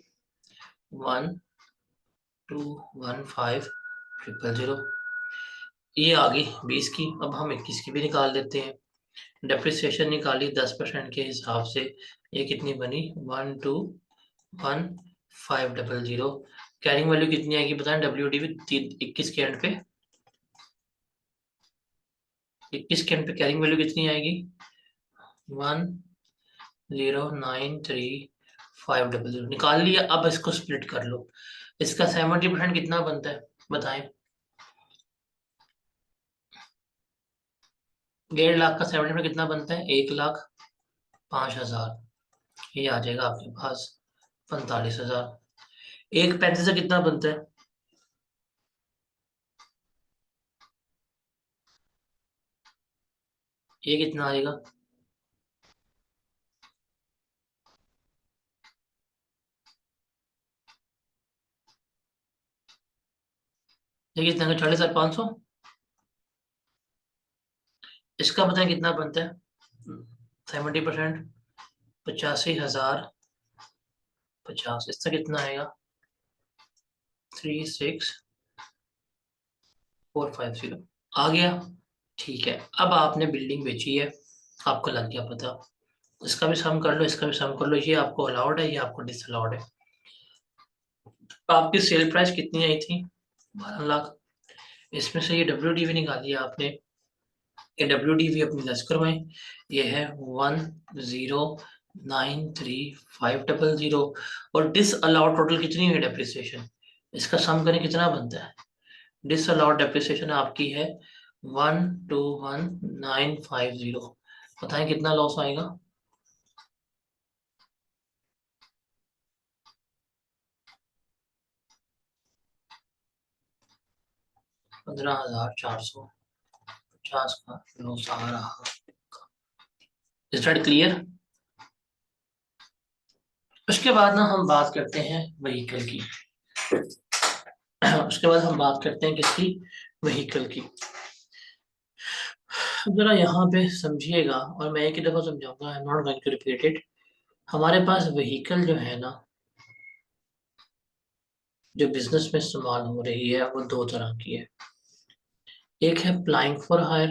1,215,000। ये आ गई 20 की। अब हम 21 की भी निकाल लेते हैं। डेप्रिसिएशन निकाली 10% के हिसाब से, ये कितनी बनी? 1,215,000। कैरिंग वैल्यू कितनी आएगी बताएं? WDV 21 के एंड पे, 21 के एंड पे कैरिंग वैल्यू कितनी आएगी? 1,09,3,500 निकाल लिया। अब इसको स्प्लिट कर लो। इसका 70% कितना बनता है बताएं? 1.5 लाख का 70% कितना बनता है? 1,05,000। ये आ जाएगा आपके पास 45,000। एक पैंतीस से कितना बनता है? ये कितना आएगा? ये कितना का? 40,500। इसका बताएं कितना बनता है? 70%, 85,050। इसका कितना आएगा? 36,450। आ गया। ठीक है, अब आपने बिल्डिंग बेची है, आपको लग गया पता। इसका भी सम कर लो, इसका भी सम कर लो। ये आपको अलाउड है, ये आपको डिसअलाउड है। आपकी सेल प्राइस कितनी आई थी? 12 लाख। इसमें से ये WDV निकाली है आपने। ये WDV अपनी लेस करवाएं। ये है 1,09,3,500। और डिसअलाउड टोटल कितनी है डेप्रिसिएशन? इसका सम करें कितना बनता है? डिसअलाउड डेप्रिसिएशन आपकी है 1,21,950। बताएं कितना लॉस आएगा? 15,450 का लॉस आ रहा। Is that clear? उसके बाद ना हम बात करते हैं व्हीकल की। उसके बाद हम बात करते हैं किसकी? व्हीकल की। जरा यहाँ पे समझिएगा, और मैं एक ही दफा समझाऊंगा, I am not going to repeat it. हमारे पास व्हीकल जो है ना, जो बिजनेस में इस्तेमाल हो रही है वो दो तरह की है। एक है अप्लाइंग फॉर हायर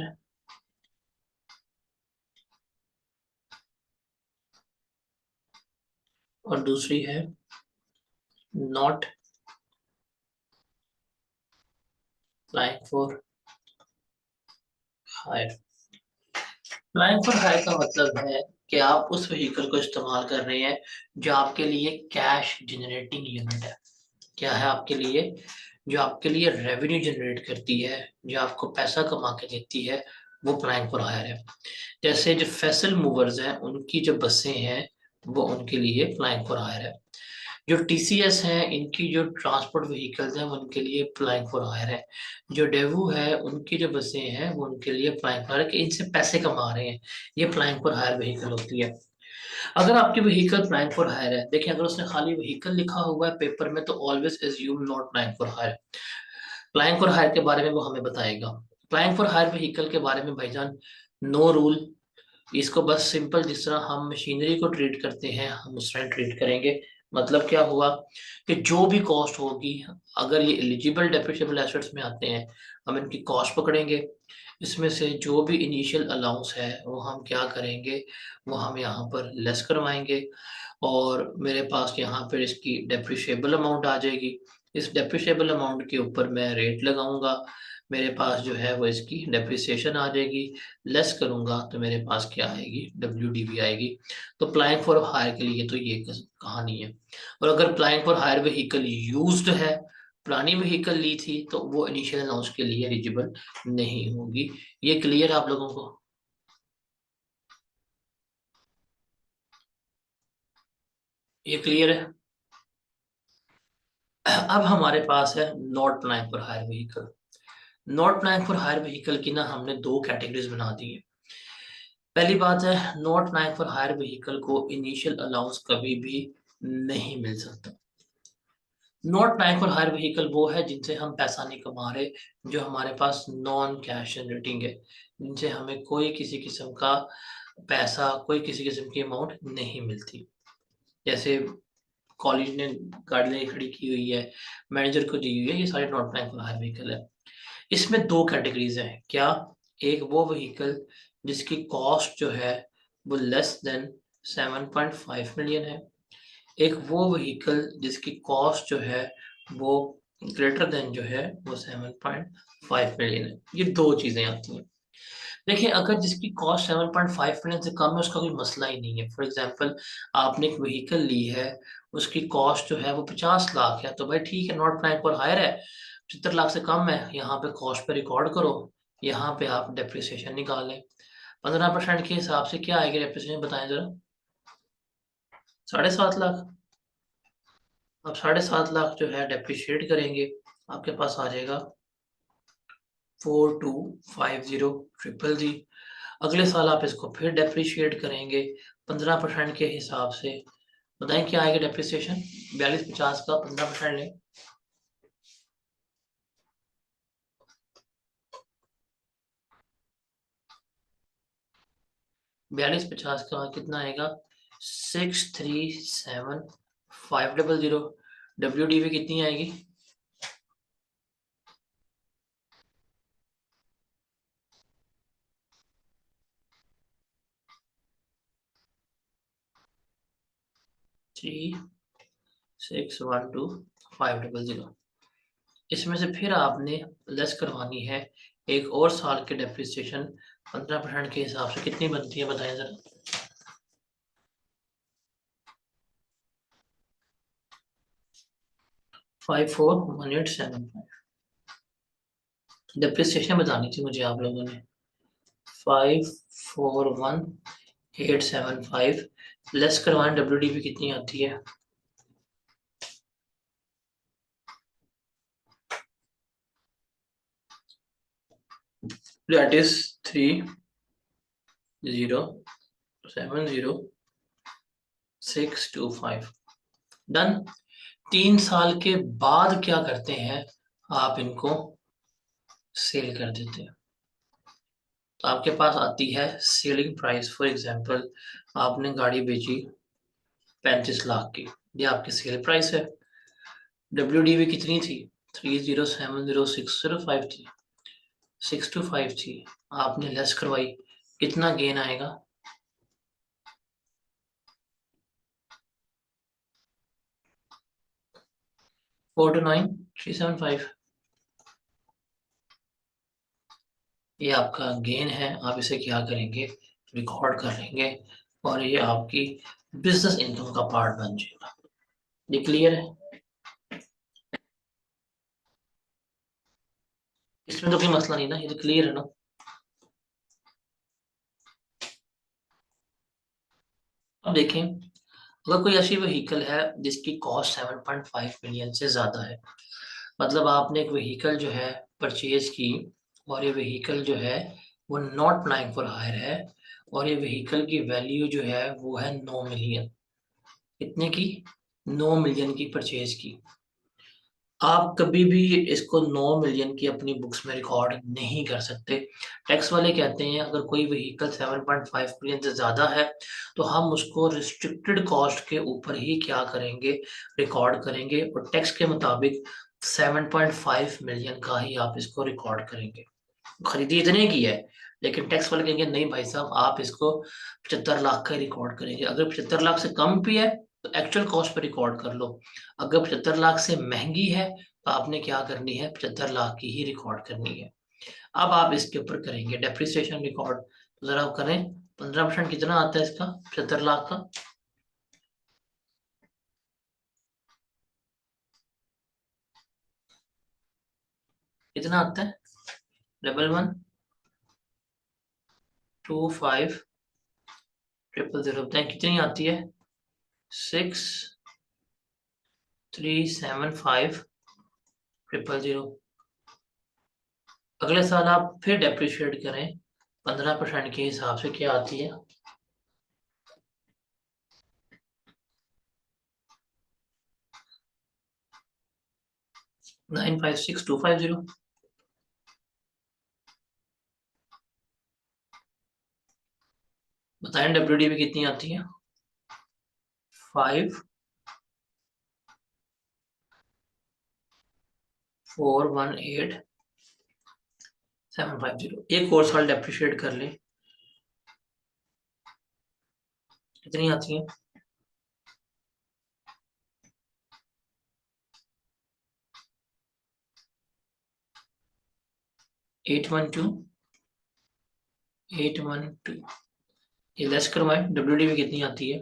और दूसरी है not applying for hire. Applying for hire का मतलब है कि आप उस व्हीकल को इस्तेमाल कर रहे हैं जो आपके लिए कैश जनरेटिंग यूनिट है। क्या है आपके लिए? जो आपके लिए रेवेन्यू जनरेट करती है, जो आपको पैसा कमा के देती है, वो अप्लाइंग फॉर हायर है। जैसे जो फैसल मूवर्स हैं उनकी जो बसें हैं वो उनके लिए अप्लाइंग फॉर हायर है। जो टीसीएस हैं इनकी जो ट्रांसपोर्ट व्हीकल्स हैं वो उनके लिए अप्लाइंग फॉर हायर है। जो डेवू है उनकी जो बसें हैं वो उनके लिए अप्लाइंग फॉर हायर, कि इनसे पैसे कमा रहे हैं, ये अप्लाइंग फॉर हायर व्हीकल होती है। अगर आपकी व्हीकल अप्लाइंग फॉर हायर है, देखिए अगर उसने खाली व्हीकल लिखा हुआ है पेपर में तो always assume not applying for hire. Applying for hire के बारे में वो हमें बताएगा। अप्लाइंग फॉर हायर व्हीकल के बारे में भाईजान नो रूल। इसको बस सिंपल जिस तरह हम मशीनरी को ट्रीट करते हैं हम उस तरह ट्रीट करेंगे। मतलब क्या हुआ कि जो भी कॉस्ट होगी, अगर ये एलिजिबल डेप्रिसिएबल एसेट्स में आते हैं, हम इनकी कॉस्ट पकड़ेंगे। इसमें से जो भी इनिशियल अलाउंस है वो हम क्या करेंगे, वो हम यहाँ पर लेस करवाएंगे और मेरे पास यहाँ पर इसकी डेप्रिशिएबल अमाउंट आ जाएगी। इस डेप्रिशिएबल अमाउंट के ऊपर मैं रेट लगाऊंगा, मेरे पास जो है वो इसकी डेप्रिसिएशन आ जाएगी। लेस करूंगा तो मेरे पास क्या आएगी, WDV आएगी। तो अप्लाइंग फॉर हायर के लिए तो ये कहानी है। और अगर applying for hire vehicle used है, पुरानी व्हीकल ली थी, तो वो इनिशियल अलाउंस के लिए एलिजिबल नहीं होगी। ये क्लियर है आप लोगों को? ये क्लियर है? अब हमारे पास है not applying for hire vehicle. Not applying for hire vehicle की ना हमने दो कैटेगरीज बना दी है। पहली बात है, not applying for hire vehicle को इनिशियल अलाउंस कभी भी नहीं मिल सकता। Not applying for hire vehicle वो है जिनसे हम पैसा नहीं कमा रहे, जो हमारे पास नॉन कैश जनरेटिंग है, जिनसे हमें कोई किसी किस्म का पैसा, कोई किसी किस्म की अमाउंट नहीं मिलती। जैसे कॉलेज ने गाड़ी लेके खड़ी की हुई है, मैनेजर को दी हुई है, ये सारे not applying for hire vehicle है। इसमें दो कैटेगरीज हैं क्या? एक वो व्हीकल जिसकी कॉस्ट जो है वो लेस देन 7.5 मिलियन है। एक वो व्हीकल जिसकी कॉस्ट जो है वो ग्रेटर देन जो है वो 7.5 मिलियन है। ये दो चीजें आती हैं। देखिए अगर जिसकी कॉस्ट 7.5 मिलियन से कम है उसका कोई मसला ही नहीं है। फॉर एग्जांपल आपने एक व्हीकल ली है, उसकी कॉस्ट जो है वो 50 लाख है, तो भाई ठीक है, नॉट अप्लाइंग फॉर हायर है, 75 लाख से कम है, यहाँ पे कॉस्ट पे रिकॉर्ड करो, यहाँ पे आप डेप्रिसिएशन निकालें। 15% के हिसाब से क्या आएगी डेप्रिसिएशन, बताएं जरा। 7.5 लाख। आप 7.5 लाख जो है डेप्रिशिएट करेंगे, आपके पास आ जाएगा 4250 जी। अगले साल आप इसको फिर डेप्रिशिएट करेंगे 15% के हिसाब से। बताएं क्या आएगा डेप्रिसिएशन? 4250 का 15% लें, 4250 का कितना आएगा? 637,500। WDV कितनी आएगी? थ्री 612,500। इसमें से फिर आपने लेस करवानी है एक और साल के डेप्रिसिएशन। 15% के हिसाब से कितनी बनती है, बताएं जरा। 541875। डेप्रिसिएशन बतानी थी मुझे आप लोगों ने। 541875 लेस करवाएं, WDV कितनी आती है? That is 3070,625। डन। 3 साल के बाद क्या करते हैं, आप इनको सेल कर देते हैं। तो आपके पास आती है सेलिंग प्राइस। फॉर एग्जांपल आपने गाड़ी बेची 35 लाख की, ये आपकी सेल प्राइस है। WDV कितनी थी? 307060 थी, 625 थी। आपने लेस करवाई, कितना गेन आएगा? 429375। ये आपका गेन है। आप इसे क्या करेंगे? रिकॉर्ड कर लेंगे और ये आपकी बिजनेस इनकम का पार्ट बन जाएगा। ये क्लियर है? इसमें तो कोई मसला नहीं ना, ये तो क्लियर है ना? अब देखें, अगर कोई ऐसी व्हीकल है जिसकी कॉस्ट 7.5 मिलियन से ज़्यादा है, मतलब आपने एक व्हीकल जो है परचेज की और ये व्हीकल जो है वो नॉट अप्लाइंग फॉर हायर है और ये व्हीकल की वैल्यू जो है वो है 9 मिलियन। कितने की? 9 मिलियन की परचेज की। आप कभी भी इसको 9 मिलियन की अपनी बुक्स में रिकॉर्ड नहीं कर सकते। टैक्स वाले कहते हैं अगर कोई व्हीकल 7.5 मिलियन से ज़्यादा है तो हम उसको रिस्ट्रिक्टेड कॉस्ट के ऊपर ही क्या करेंगे? रिकॉर्ड करेंगे और टैक्स के मुताबिक 7.5 मिलियन का ही आप इसको रिकॉर्ड करेंगे। खरीदी इतने की है, लेकिन टैक्स वाले कहेंगे नहीं भाई साहब, आप इसको 75 लाख का रिकॉर्ड करेंगे। अगर 75 लाख से कम भी है तो एक्चुअल कॉस्ट पे रिकॉर्ड कर लो। अगर 75 लाख से महंगी है तो आपने क्या करनी है? 75 लाख की ही रिकॉर्ड करनी है। अब आप इसके ऊपर करेंगे डेप्रिसिएशन रिकॉर्ड, तो जरा आप करें। 15% कितना आता है इसका 75 लाख का? कितना आता है? 11125000 बताएं कितनी आती है? 6375000। अगले साल आप फिर डेप्रिशिएट करें 15% के हिसाब से, क्या आती है? 956250। बताएं WDV कितनी आती है? 5418,750। एक और साल डेप्रिशिएट कर ले, कितनी आती है? 812812। ये लेस करवाएं, WDV कितनी आती है?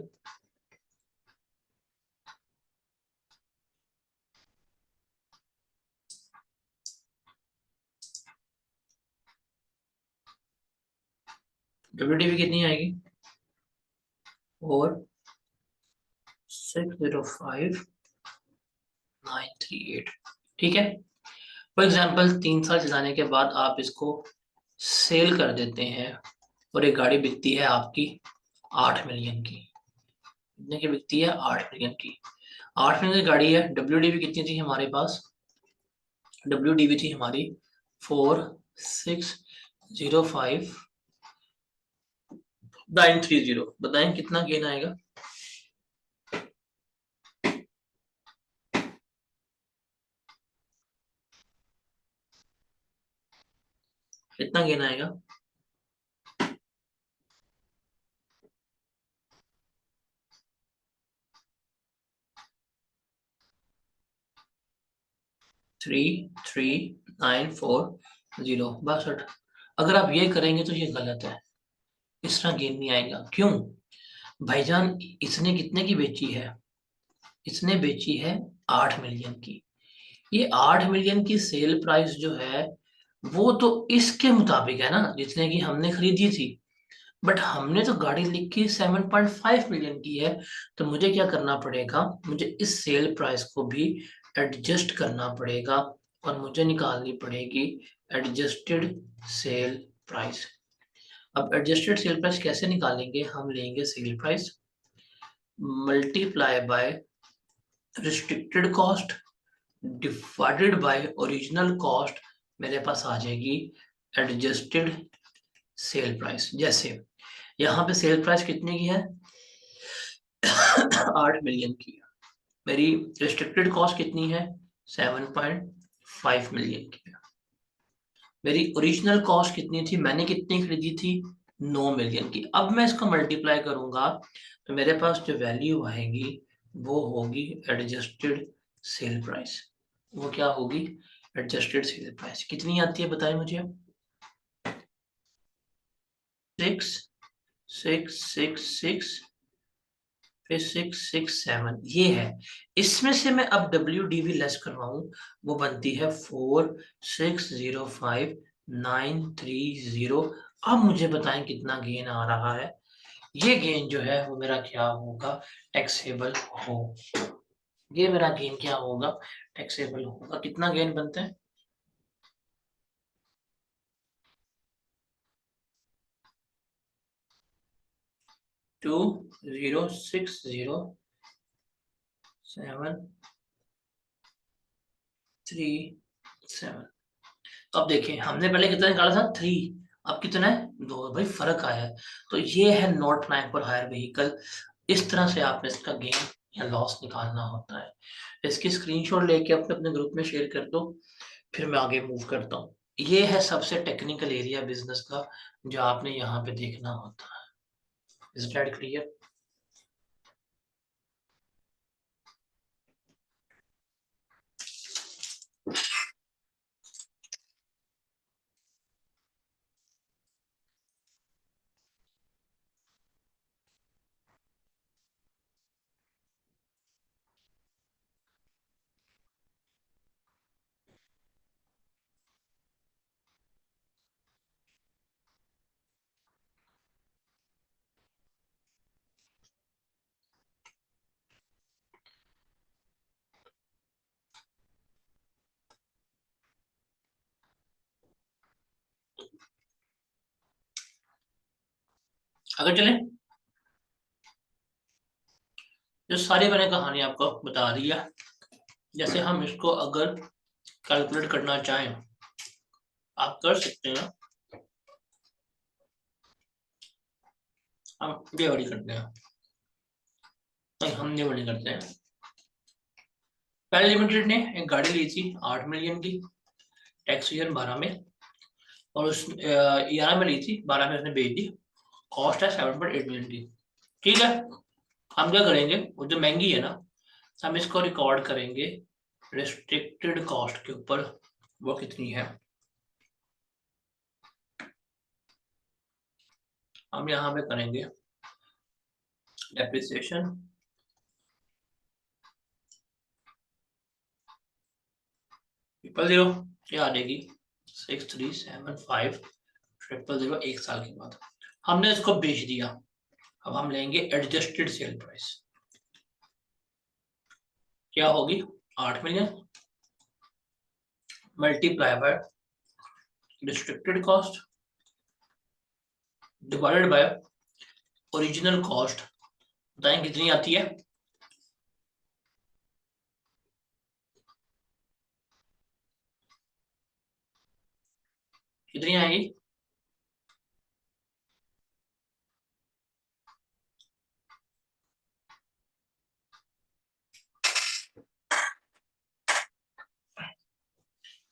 WDV कितनी आएगी? और 605938। ठीक है। फॉर एग्जाम्पल 3 साल चलाने के बाद आप इसको सेल कर देते हैं और एक गाड़ी बिकती है आपकी 8 मिलियन की। कितने की बिकती है? 8 मिलियन की। 8 मिलियन की गाड़ी है। WDV कितनी थी हमारे पास? WDV थी हमारी 4605,930। बताएं कितना गेन आएगा? कितना गेन आएगा? 33940 62। अगर आप ये करेंगे तो ये गलत है, इस तरह गेन नहीं आएगा। क्यों? भाईजान इसने कितने की बेची है? इसने बेची है 8 मिलियन की। ये 8 मिलियन की सेल प्राइस जो है वो तो इसके मुताबिक है ना जितने की हमने खरीदी थी। बट हमने तो गाड़ी लिखी 7.5 मिलियन की है, तो मुझे क्या करना पड़ेगा? मुझे इस सेल प्राइस को भी एडजस्ट करना पड़ेगा और मुझे निकालनी पड़ेगी एडजस्टेड सेल प्राइस। अब एडजस्टेड सेल प्राइस कैसे निकालेंगे? हम लेंगे sale price multiply by restricted cost divided by original cost. मेरे पास आ जाएगी एडजस्टेड सेल प्राइस। जैसे यहाँ पे सेल प्राइस कितने की है? 8 मिलियन की। मेरी रिस्ट्रिक्टेड कॉस्ट कितनी है? 7.5 मिलियन की। मेरी ओरिजिनल कॉस्ट कितनी थी, मैंने कितनी खरीदी थी? 9 मिलियन की। अब मैं इसको मल्टीप्लाई करूंगा तो मेरे पास जो वैल्यू आएगी वो होगी एडजस्टेड सेल प्राइस। वो क्या होगी? एडजस्टेड सेल प्राइस कितनी आती है बताएं मुझे। 6,666 फिर 667 ये है। इसमें से मैं अब WDV लेस करवाऊं, वो बनती है 4,605,930। अब मुझे बताएं कितना गेन आ रहा है। ये गेन जो है वो मेरा क्या होगा? टैक्सेबल हो। ये मेरा गेन क्या होगा? टैक्सेबल होगा। कितना गेन बनता है? 20,607,3,7। तो अब देखिए हमने पहले कितना निकाला था? 3। अब कितना है? 2। भाई फर्क आया है। तो ये है not make for hire vehicle. इस तरह से आपने इसका गेन या लॉस निकालना होता है। इसकी स्क्रीनशॉट लेके अपने अपने ग्रुप में शेयर कर दो, फिर मैं आगे मूव करता हूँ। ये है सबसे टेक्निकल एरिया बिजनेस का जो आपने यहाँ पे देखना होता है। Is that clear? अगर चले, जो सारी मैंने कहानी आपको बता दी है, जैसे हम इसको अगर कैलकुलेट करना चाहें आप कर सकते हैं। हम ये वाली करते हैं। नहीं, हम ये वाली करते हैं। पहले लिमिटेड ने एक गाड़ी ली थी 8 मिलियन की, टैक्स ईयर 12 में, और उस 11 में ली थी, 12 में उसने बेच दी। कॉस्ट है 7.8 मिलियन की। ठीक है, हम क्या करेंगे, वो जो महंगी है ना, हम इसको रिकॉर्ड करेंगे रिस्ट्रिक्टेड कॉस्ट के ऊपर। वो कितनी है? हम यहाँ पे करेंगे डेप्रिसिएशन, ट्रिपल जीरो, ये आ जाएगी 6,375,000 एक साल के बाद। हमने इसको बेच दिया। अब हम लेंगे एडजस्टेड सेल प्राइस, क्या होगी? 8 million multiply by restricted cost divided by original cost. बताएं कितनी आती है? कितनी आएगी?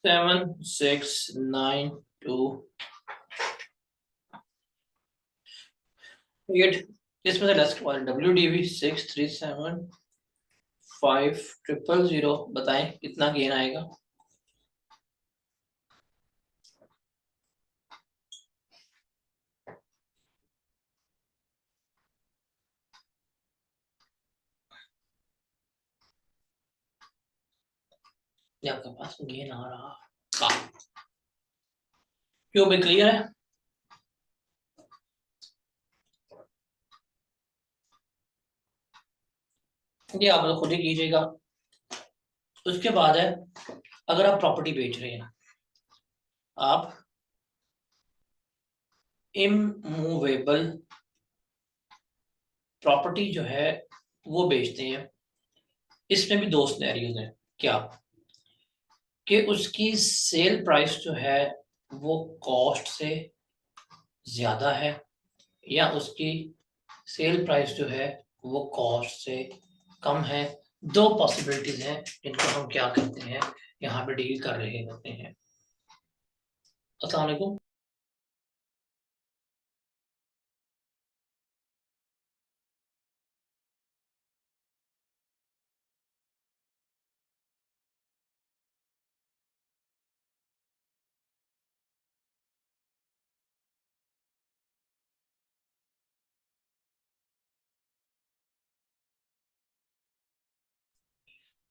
7,692,8। इसमें से लेस WDV 6,375,000। बताएं कितना गेन आएगा? ये आपके पास गेन आ रहा का? क्यों भी क्लियर है? ये आप लोग खुद ही कीजिएगा। उसके बाद है, अगर आप प्रॉपर्टी बेच रहे हैं, आप इमूवेबल प्रॉपर्टी जो है वो बेचते हैं। इसमें भी दो सिनेरियोज हैं। क्या? कि उसकी सेल प्राइस जो है वो कॉस्ट से ज्यादा है, या उसकी सेल प्राइस जो है वो कॉस्ट से कम है। दो पॉसिबिलिटीज हैं जिनको हम क्या करते हैं, यहाँ पे डील कर रहे होते हैं। अस्सलाम वालेकुम।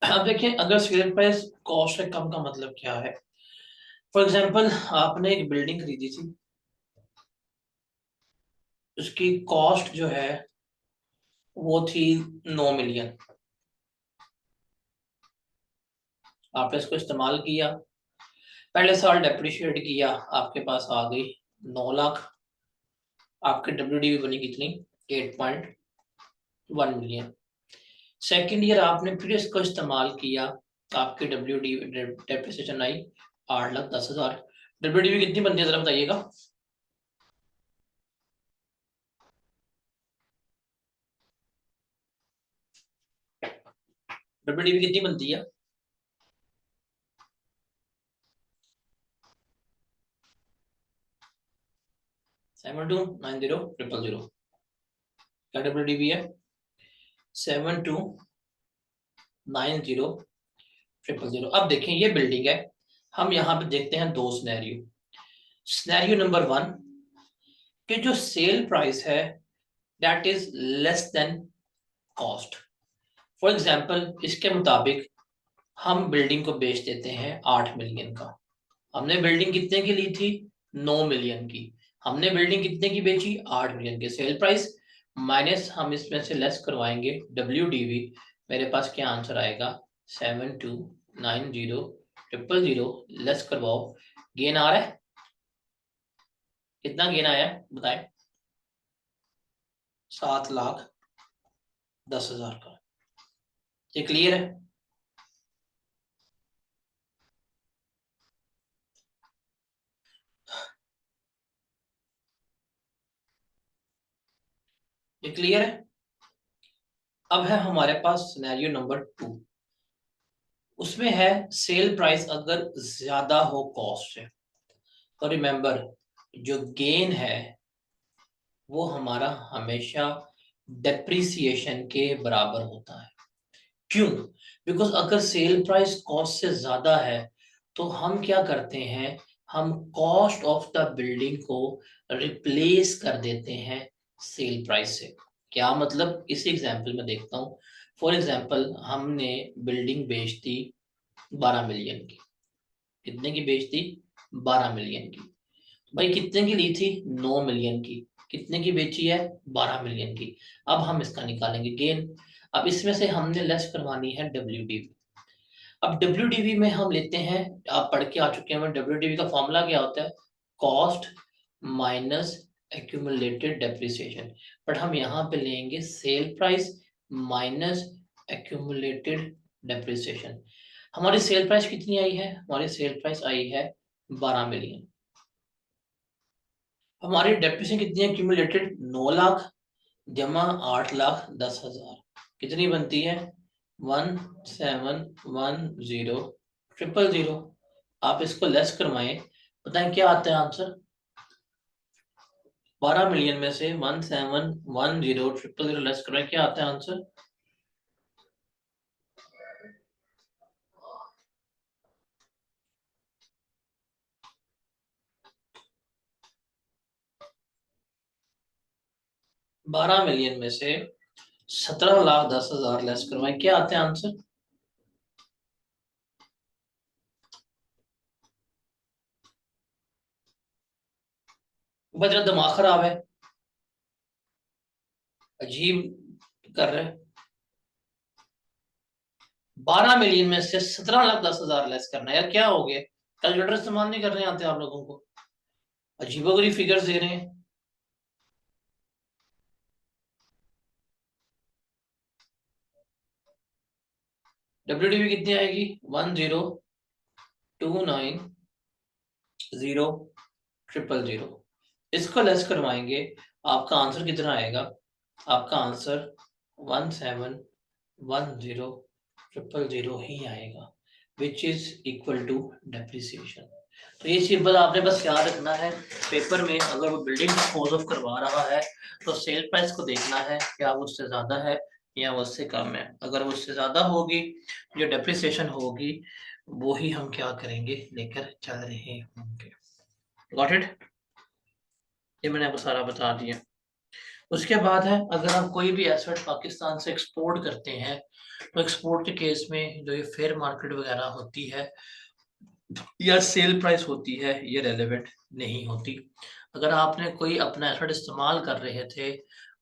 अब देखिए, अगर सेल प्राइस कॉस्ट से कम का मतलब क्या है। फॉर एग्जांपल, आपने एक बिल्डिंग खरीदी थी, उसकी कॉस्ट जो है वो थी 9 मिलियन। आपने इसको इस्तेमाल किया, पहले साल डेप्रिशिएट किया, आपके पास आ गई 9 लाख। आपके WDV बनी कितनी? 8.1 मिलियन। सेकेंड ईयर आपने फिर इसको इस्तेमाल किया, आपकी WDV डेप्रिसिएशन आई 8,10,000। WDV कितनी बनती है जरा बताइएगा। WDV कितनी बनती है? 7290,000। क्या WDV है? 7290,000। अब देखें, ये बिल्डिंग है। हम यहाँ पे देखते हैं दो सिनेरियो। सिनेरियो नंबर 1, कि जो सेल प्राइस है that is less than cost. For example, इसके मुताबिक हम बिल्डिंग को बेच देते हैं 8 मिलियन का। हमने बिल्डिंग कितने की ली थी? 9 मिलियन की। हमने बिल्डिंग कितने की बेची? 8 मिलियन की। सेल प्राइस माइनस हम इसमें से लेस करवाएंगे WDV। मेरे पास क्या आंसर आएगा? 7290,000 लेस करवाओ। गेन आ रहा है? कितना गेन आया बताए? 7,10,000 का। ये क्लियर है? ये क्लियर है? अब है हमारे पास सिनेरियो नंबर 2। उसमें है सेल प्राइस अगर ज्यादा हो कॉस्ट से, तो रिमेंबर, जो गेन है वो हमारा हमेशा डेप्रिसिएशन के बराबर होता है। क्यों? बिकॉज अगर सेल प्राइस कॉस्ट से ज्यादा है तो हम क्या करते हैं, हम कॉस्ट ऑफ द बिल्डिंग को रिप्लेस कर देते हैं सेल प्राइस से। क्या मतलब? इसी एग्जांपल में देखता हूँ। फॉर एग्जांपल, हमने बिल्डिंग बेच दी 12 मिलियन की। कितने की बेच दी? 12 मिलियन की। भाई कितने की ली थी? 9 मिलियन की। कितने की बेची है? 12 मिलियन की। अब हम इसका निकालेंगे गेन। अब इसमें से हमने लेस करवानी है WDV। अब WDV में हम लेते हैं, आप पढ़ के आ चुके हैं, WDV का फॉर्मूला क्या होता है? Cost minus accumulated depreciation. But हम यहाँ पे लेंगे sale price minus accumulated depreciation. हमारी सेल प्राइस कितनी आई है? हमारी सेल प्राइस आई है 12 मिलियन। हमारी डेप्रिसिएशन कितनी है क्यूमुलेटेड? 9 लाख जमा 8,10,000। कितनी बनती है? 1710,000। आप इसको लेस करवाएं, बताएं क्या आता है आंसर? 12 मिलियन में से 1710,000 लेस करवाएं, क्या आता है आंसर? 12 मिलियन में से 17,10,000 लेस करवाएं, क्या आता है आंसर? बच्चा दिमाग खराब है, अजीब कर रहे हैं। 12 मिलियन में से 17,10,000 लेस करना है यार, क्या हो गया? कैलकुलेटर इस्तेमाल नहीं करने आते आप लोगों को? अजीबोगरीब फिगर्स दे रहे हैं। WDV कितनी आएगी? 10,29,000। इसको लेस करवाएंगे, आपका आंसर कितना आएगा? आपका आंसर 1710,000 000 ही आएगा, which is equal to depreciation. तो ये चीज बस आपने बस याद रखना है, पेपर में अगर वो बिल्डिंग डिस्पोज ऑफ करवा रहा है तो सेल प्राइस को देखना है क्या वो उससे ज्यादा है या वो उससे कम है। अगर वो उससे ज्यादा होगी, जो डेप्रिसिएशन होगी वो ही हम क्या करेंगे, लेकर चल रहे होंगे। Got it? ये मैंने आपको सारा बता दिया। उसके बाद है, अगर आप कोई भी एसेट पाकिस्तान से एक्सपोर्ट करते हैं तो एक्सपोर्ट के केस में जो ये फेयर मार्केट वगैरह होती है या सेल प्राइस होती है, ये रेलेवेंट नहीं होती। अगर आपने कोई अपना एसेट इस्तेमाल कर रहे थे,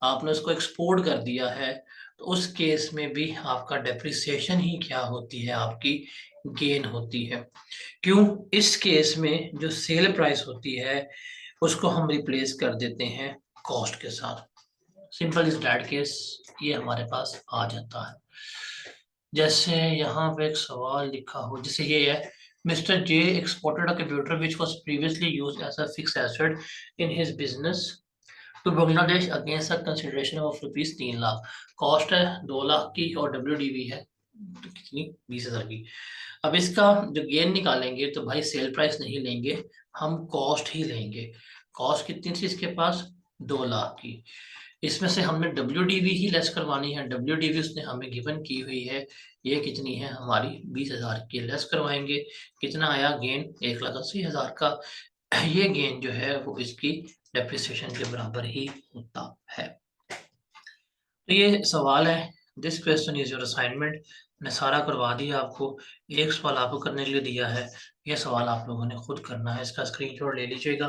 आपने उसको एक्सपोर्ट कर दिया है, तो उस केस में भी आपका डेप्रिसिएशन ही क्या होती है, आपकी गेन होती है। क्यों? इस केस में जो सेल प्राइस होती है उसको हम रिप्लेस कर देते हैं कॉस्ट के साथ। सिंपल इज दैट केस, ये हमारे पास आ जाता है। जैसे यहाँ पे एक सवाल लिखा हो, जैसे ये है, mister J exported a computer which was previously used as a fixed asset in his business to Bangladesh against a consideration of ₹3 lakh. Cost है 2 लाख की और WDV है कितनी, 20,000 की। अब इसका जो गेन निकालेंगे तो भाई सेल प्राइस नहीं लेंगे, हम कॉस्ट ही लेंगे। कॉस्ट कितनी थी इसके पास, 2 लाख की। इसमें से हमने WDV ही लेस करवानी है, WDV उसने हमें गिवन की हुई है, ये कितनी है हमारी, 20,000 की। लेस करवाएंगे, कितना आया गेन, 1,80,000 का। ये गेन जो है वो इसकी डेप्रिसिएशन के बराबर ही होता है। तो ये सवाल है, this question is your assignment. मैंने सारा करवा दिया आपको, एक सवाल आपको करने के लिए दिया है, ये सवाल आप लोगों ने खुद करना है। इसका स्क्रीनशॉट ले लीजिएगा,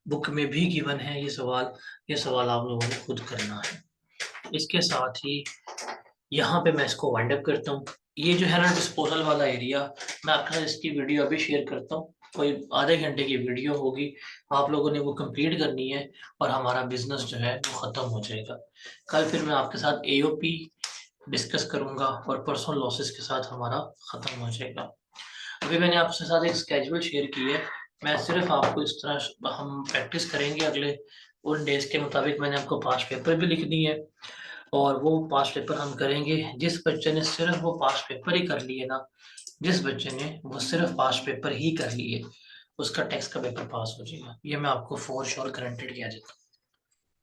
बुक में भी गिवन है ये सवाल आप लोगों ने खुद करना है। इसके साथ ही यहाँ पे मैं इसको वाइंड अप करता हूँ। ये जो है ना डिस्पोजल वाला एरिया, मैं आपके साथ इसकी वीडियो अभी शेयर करता हूँ, कोई आधे घंटे की वीडियो होगी, आप लोगों ने वो कंप्लीट करनी है और हमारा बिजनेस जो है वो ख़त्म हो जाएगा। कल फिर मैं आपके साथ AOP डिस्कस करूंगा और परसों लॉसेस के साथ हमारा ख़त्म हो जाएगा। अभी मैंने आपके साथ एक स्केड्यूल शेयर की है, मैं सिर्फ आपको इस तरह हम प्रैक्टिस करेंगे अगले उन डेज के मुताबिक। मैंने आपको पास्ट पेपर भी लिख दी है और वो पास्ट पेपर हम करेंगे। जिस बच्चे ने सिर्फ वो पास्ट पेपर ही कर लिए ना, जिस बच्चे ने वो सिर्फ पास्ट पेपर ही कर लिए, उसका टेक्स्ट का पेपर पास हो जाएगा, ये मैं आपको फॉर श्योर गारंटेड किया जाता हूँ।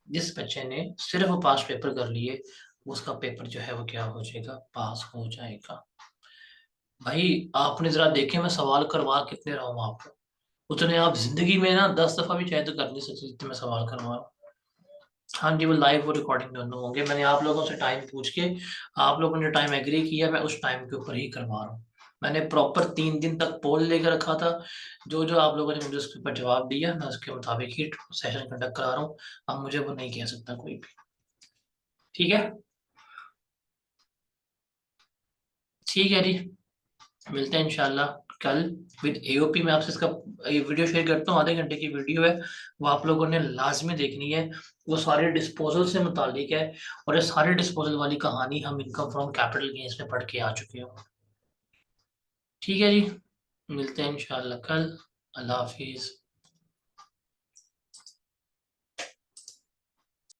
जिस बच्चे ने सिर्फ वो पास्ट पेपर कर लिए, उसका पेपर जो है वो क्या हो जाएगा, पास हो जाएगा। भाई आपने जरा देखे मैं सवाल करवा कितने रहा हूँ आपको, उतने आप जिंदगी में ना 10 दफा भी चाहे तो कर नहीं सकते जितने मैं सवाल करवा रहा हूँ। हाँ जी, वो लाइव और रिकॉर्डिंग दोनों होंगे। मैंने आप लोगों से टाइम पूछ के, आप लोगों ने टाइम एग्री किया, मैं उस टाइम के ऊपर ही करवा रहा हूँ। मैंने प्रॉपर 3 दिन तक पोल लेकर रखा था, जो जो आप लोगों ने मुझे उसके ऊपर जवाब दिया, मैं उसके मुताबिक ही सेशन कंडक्ट करा रहा हूँ। अब मुझे वो नहीं कह सकता कोई भी। ठीक है, ठीक है जी, मिलते हैं इंशाल्लाह कल विद AOP। में आपसे इसका ये वीडियो शेयर करता हूँ, आधे घंटे की वीडियो है, वो आप लोगों ने लाजमी देखनी है। वो सारे डिस्पोजल से मुतालिक है और ये सारे डिस्पोजल वाली कहानी हम इनकम फ्रॉम कैपिटल गेन्स में पढ़ के आ चुके हो। ठीक है जी, मिलते हैं इंशाल्लाह कल। अल्लाह हाफिज।